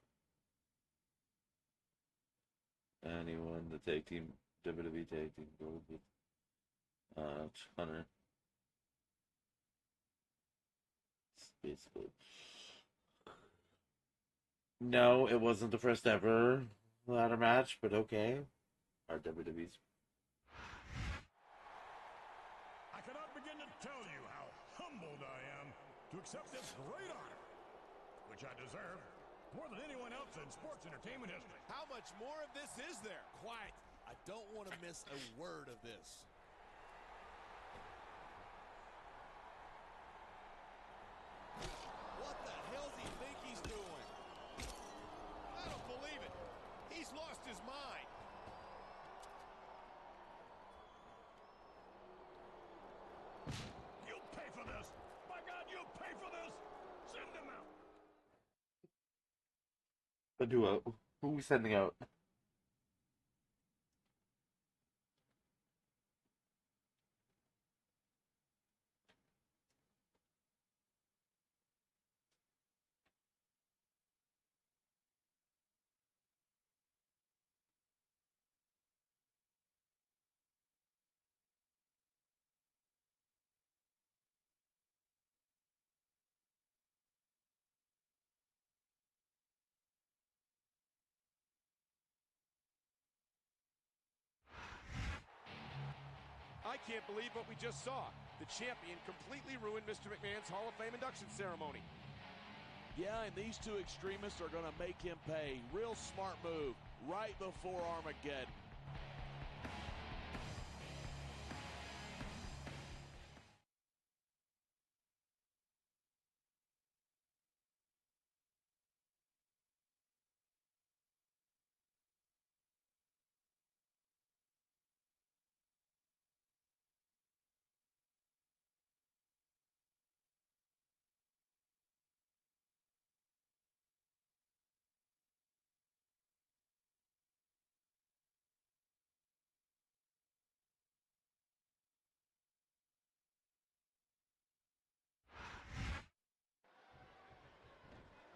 And he won the tag team, WWE tag team gold with Hunter. Basically. No, it wasn't the first ever ladder match, but okay. Our WWE's. I cannot begin to tell you how humbled I am to accept this great honor, which I deserve more than anyone else in sports entertainment history. How much more of this is there? Quiet. I don't want to miss a word of this. What the hell's he think he's doing? I don't believe it. He's lost his mind. You'll pay for this. My God, you'll pay for this. Send him out. The duo. Who are we sending out? I can't believe what we just saw. The champion completely ruined Mr. McMahon's Hall of Fame induction ceremony. Yeah, and these two extremists are going to make him pay. Real smart move right before Armageddon.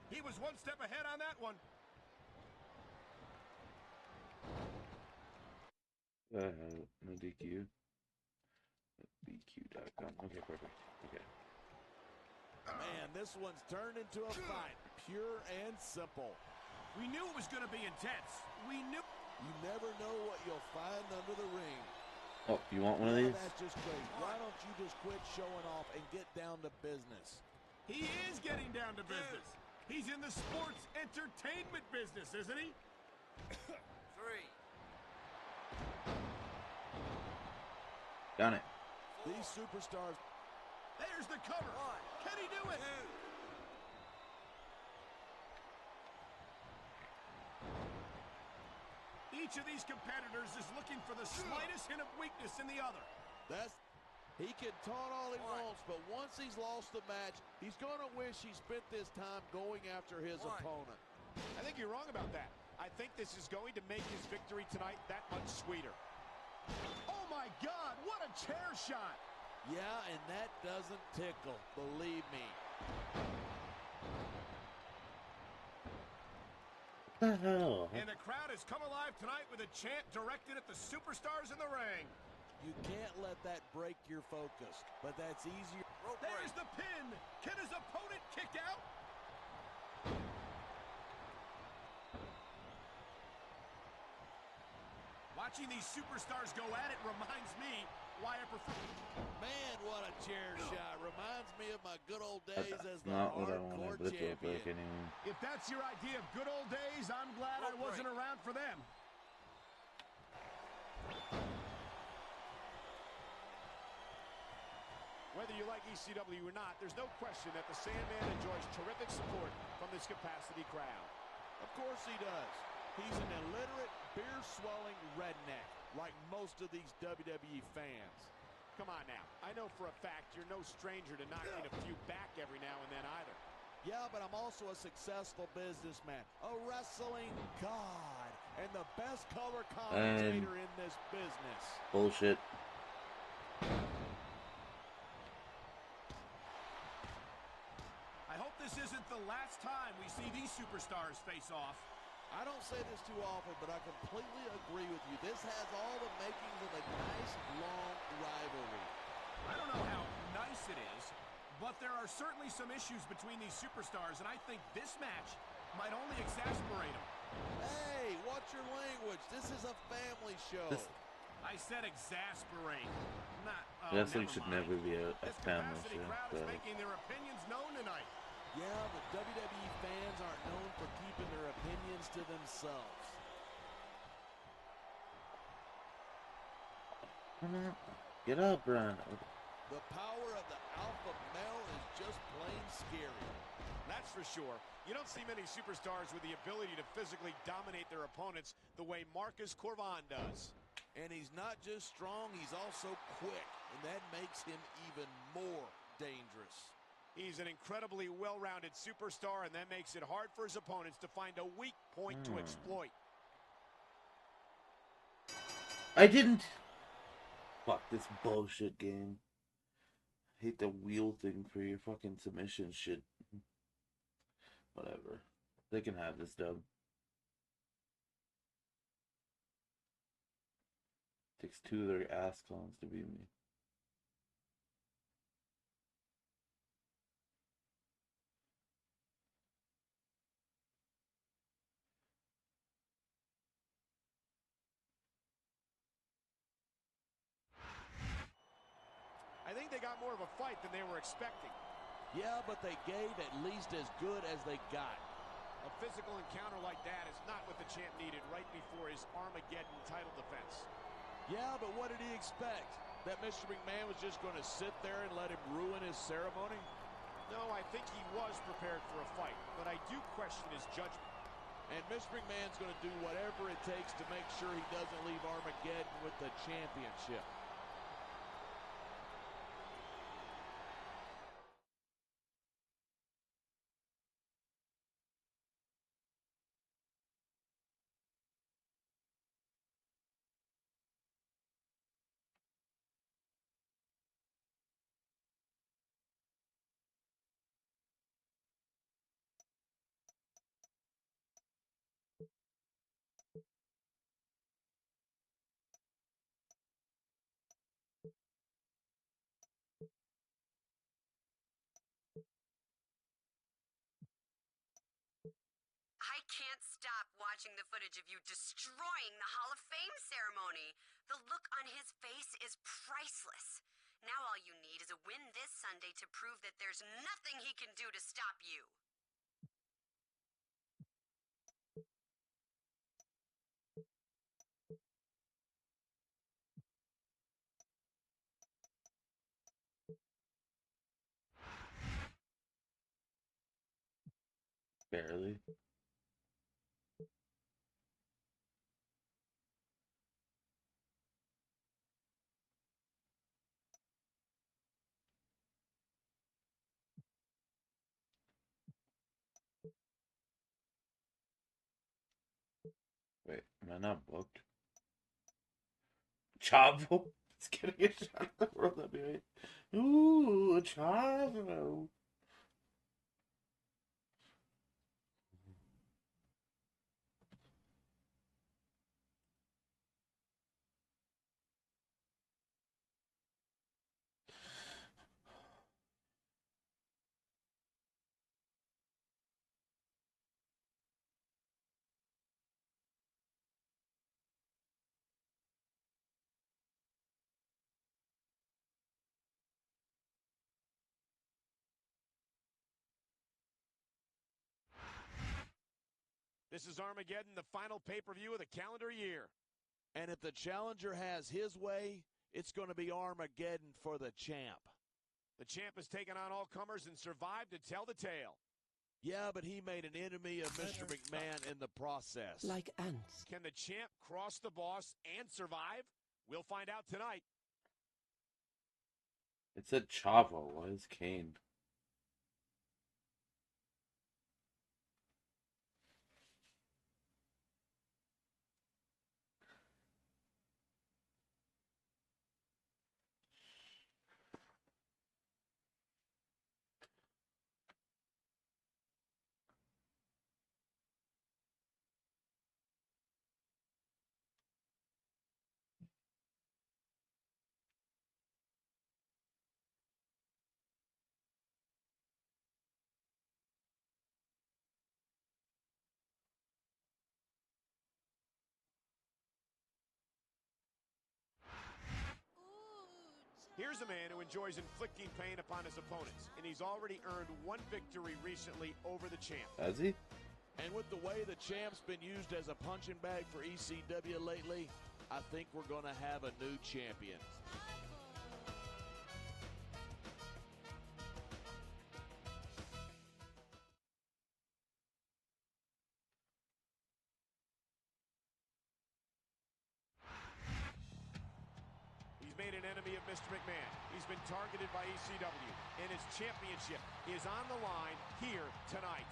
He was one step ahead on that one. No DQ. DQ.com. Okay, perfect. Okay. Man, this one's turned into a fight. Pure and simple. We knew it was going to be intense. We knew. You never know what you'll find under the ring. Oh, you want one of these? That's just great. Why don't you just quit showing off and get down to business? He is getting down to business. He's in the sports entertainment business, isn't he? 3. Got it. These superstars. There's the cover. 1. Can he do it? 2. Each of these competitors is looking for the slightest hint of weakness in the other. He can taunt all he wants, but once he's lost the match, he's going to wish he spent this time going after his opponent. I think you're wrong about that. I think this is going to make his victory tonight that much sweeter. Oh my God, what a chair shot! Yeah, and that doesn't tickle, believe me. What the hell? And the crowd has come alive tonight with a chant directed at the superstars in the ring. You can't let that break your focus, but that's easier. There's the pin. Can his opponent kick out? Watching these superstars go at it reminds me why I prefer. Man, what a chair shot. Reminds me of my good old days as the Not what I wanted, hardcore but it's champion. like anyway. If that's your idea of good old days, I'm glad I wasn't around for them. Whether you like ECW or not, there's no question that the Sandman enjoys terrific support from this capacity crowd. Of course he does. He's an illiterate, beer-swelling redneck, like most of these WWE fans. Come on now. I know for a fact you're no stranger to knocking a few back every now and then either. Yeah, but I'm also a successful businessman, a wrestling god, and the best color commentator in this business. Bullshit. I hope this isn't the last time we see these superstars face off. I don't say this too often, but I completely agree with you. This has all the makings of a nice, long rivalry. I don't know how nice it is, but there are certainly some issues between these superstars, and I think this match might only exasperate them. Hey, watch your language. This is a family show. I said exasperate, not. Wrestling should never be a family Capacity show. crowd is making their opinions known tonight. Yeah, but WWE fans aren't known for keeping their opinions to themselves. Get up, Brian. The power of the alpha male is just plain scary. That's for sure. You don't see many superstars with the ability to physically dominate their opponents the way Marcus Corvan does. And he's not just strong, he's also quick, and that makes him even more dangerous. He's an incredibly well-rounded superstar, and that makes it hard for his opponents to find a weak point to exploit. I didn't. Fuck this bullshit game. Hate the wheel thing for your fucking submission shit. Whatever. They can have this dub. Takes 2 of their ass clones to beat me. I think they got more of a fight than they were expecting. Yeah, but they gave at least as good as they got. A physical encounter like that is not what the champ needed right before his Armageddon title defense. Yeah, but what did he expect? That Mr. McMahon was just going to sit there and let him ruin his ceremony? No, I think he was prepared for a fight, but I do question his judgment. And Mr. McMahon's going to do whatever it takes to make sure he doesn't leave Armageddon with the championship. I can't stop watching the footage of you destroying the Hall of Fame ceremony. The look on his face is priceless. Now all you need is a win this Sunday to prove that there's nothing he can do to stop you. Barely. Wait, am I not booked? Chavo is getting a shot at the World Heavyweight. Ooh, Chavo. This is Armageddon, the final pay-per-view of the calendar year. And if the challenger has his way, it's going to be Armageddon for the champ. The champ has taken on all comers and survived to tell the tale. Yeah, but he made an enemy of Mr. McMahon in the process. Like ants. Can the champ cross the boss and survive? We'll find out tonight. It said Chavo. Why is Kane? Here's a man who enjoys inflicting pain upon his opponents, and he's already earned one victory recently over the champ. Has he? And with the way the champ's been used as a punching bag for ECW lately, I think we're going to have a new champion. He's made an enemy of Mr. McMahon. He's been targeted by ECW, and his championship is on the line here tonight.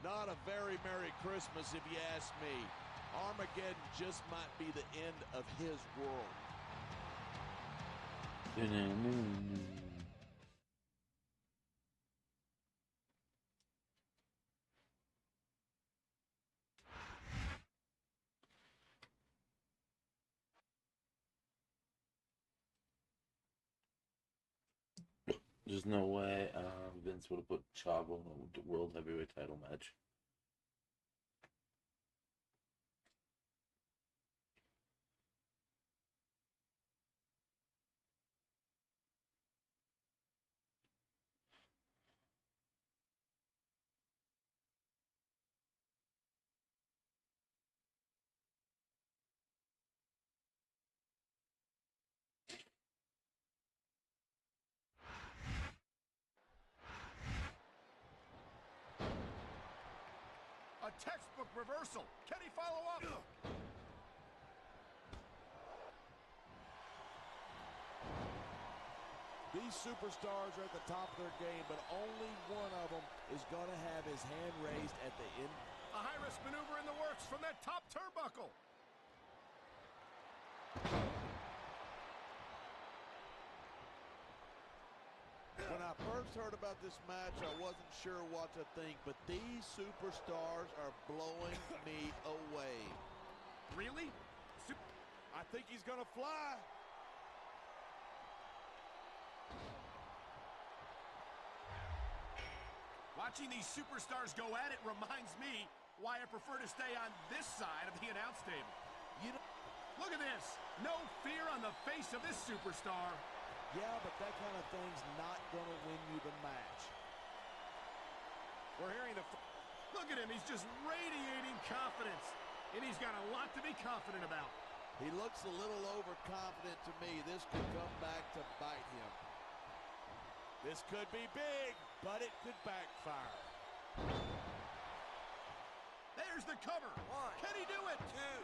Not a very Merry Christmas, if you ask me. Armageddon just might be the end of his world. There's no way Vince would have put Chavo in the World Heavyweight title match. A textbook reversal. Can he follow up? These superstars are at the top of their game, but only one of them is going to have his hand raised at the end. A high-risk maneuver in the works from that top turnbuckle. When I first heard about this match, I wasn't sure what to think, but these superstars are blowing me away. Really? I think he's going to fly. Watching these superstars go at it reminds me why I prefer to stay on this side of the announce table. Look at this. No fear on the face of this superstar. Yeah, but that kind of thing's not going to win you the match. We're hearing the... Look at him. He's just radiating confidence. And he's got a lot to be confident about. He looks a little overconfident to me. This could come back to bite him. This could be big, but it could backfire. There's the cover. One. Can he do it? Two.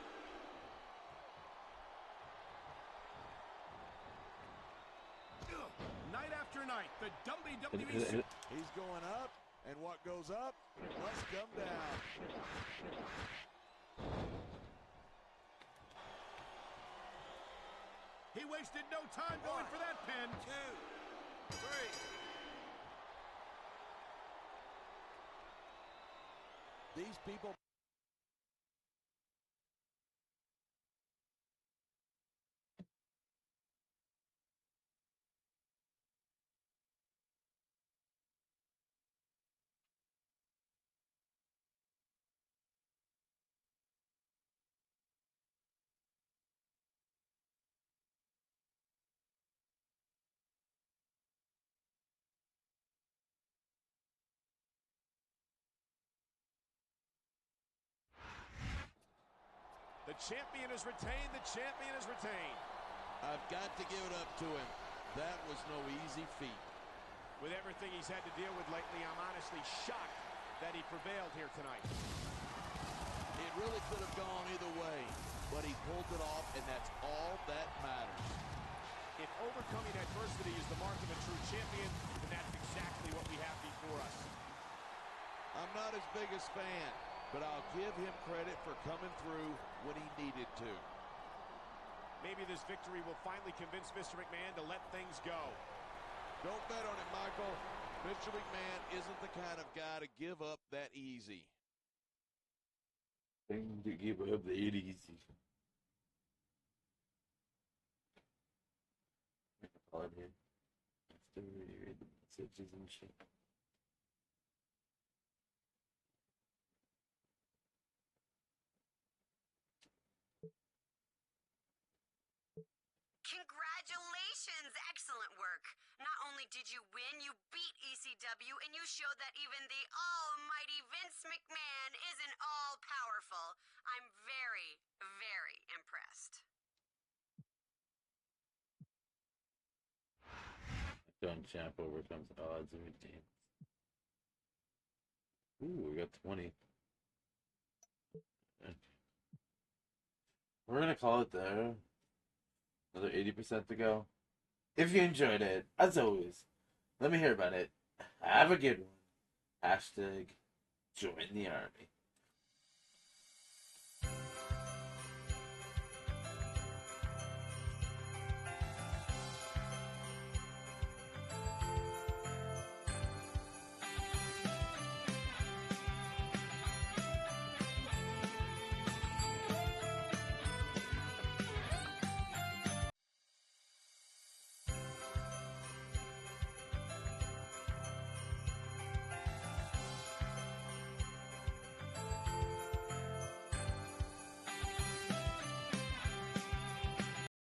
Night after night, the WWE... He's going up, and what goes up must come down. He wasted no time going for that pin. 2, 3. These people... The champion is retained. The champion is retained. I've got to give it up to him. That was no easy feat. With everything he's had to deal with lately, I'm honestly shocked that he prevailed here tonight. It really could have gone either way, but he pulled it off, and that's all that matters. If overcoming adversity is the mark of a true champion, then that's exactly what we have before us. I'm not his biggest fan, but I'll give him credit for coming through when he needed to. Maybe this victory will finally convince Mr. McMahon to let things go. Don't bet on it, Michael. Mr. McMahon isn't the kind of guy to give up that easy. Thing to give up that easy. On here. Still read the messages and shit. Congratulations! Excellent work. Not only did you win, you beat ECW, and you showed that even the almighty Vince McMahon isn't all-powerful. I'm very, very impressed. Done champ overcomes odds and routines. Ooh, we got 20. Okay. We're gonna call it there. Another 80% to go. If you enjoyed it, as always, let me hear about it. Have a good one. Hashtag join the army.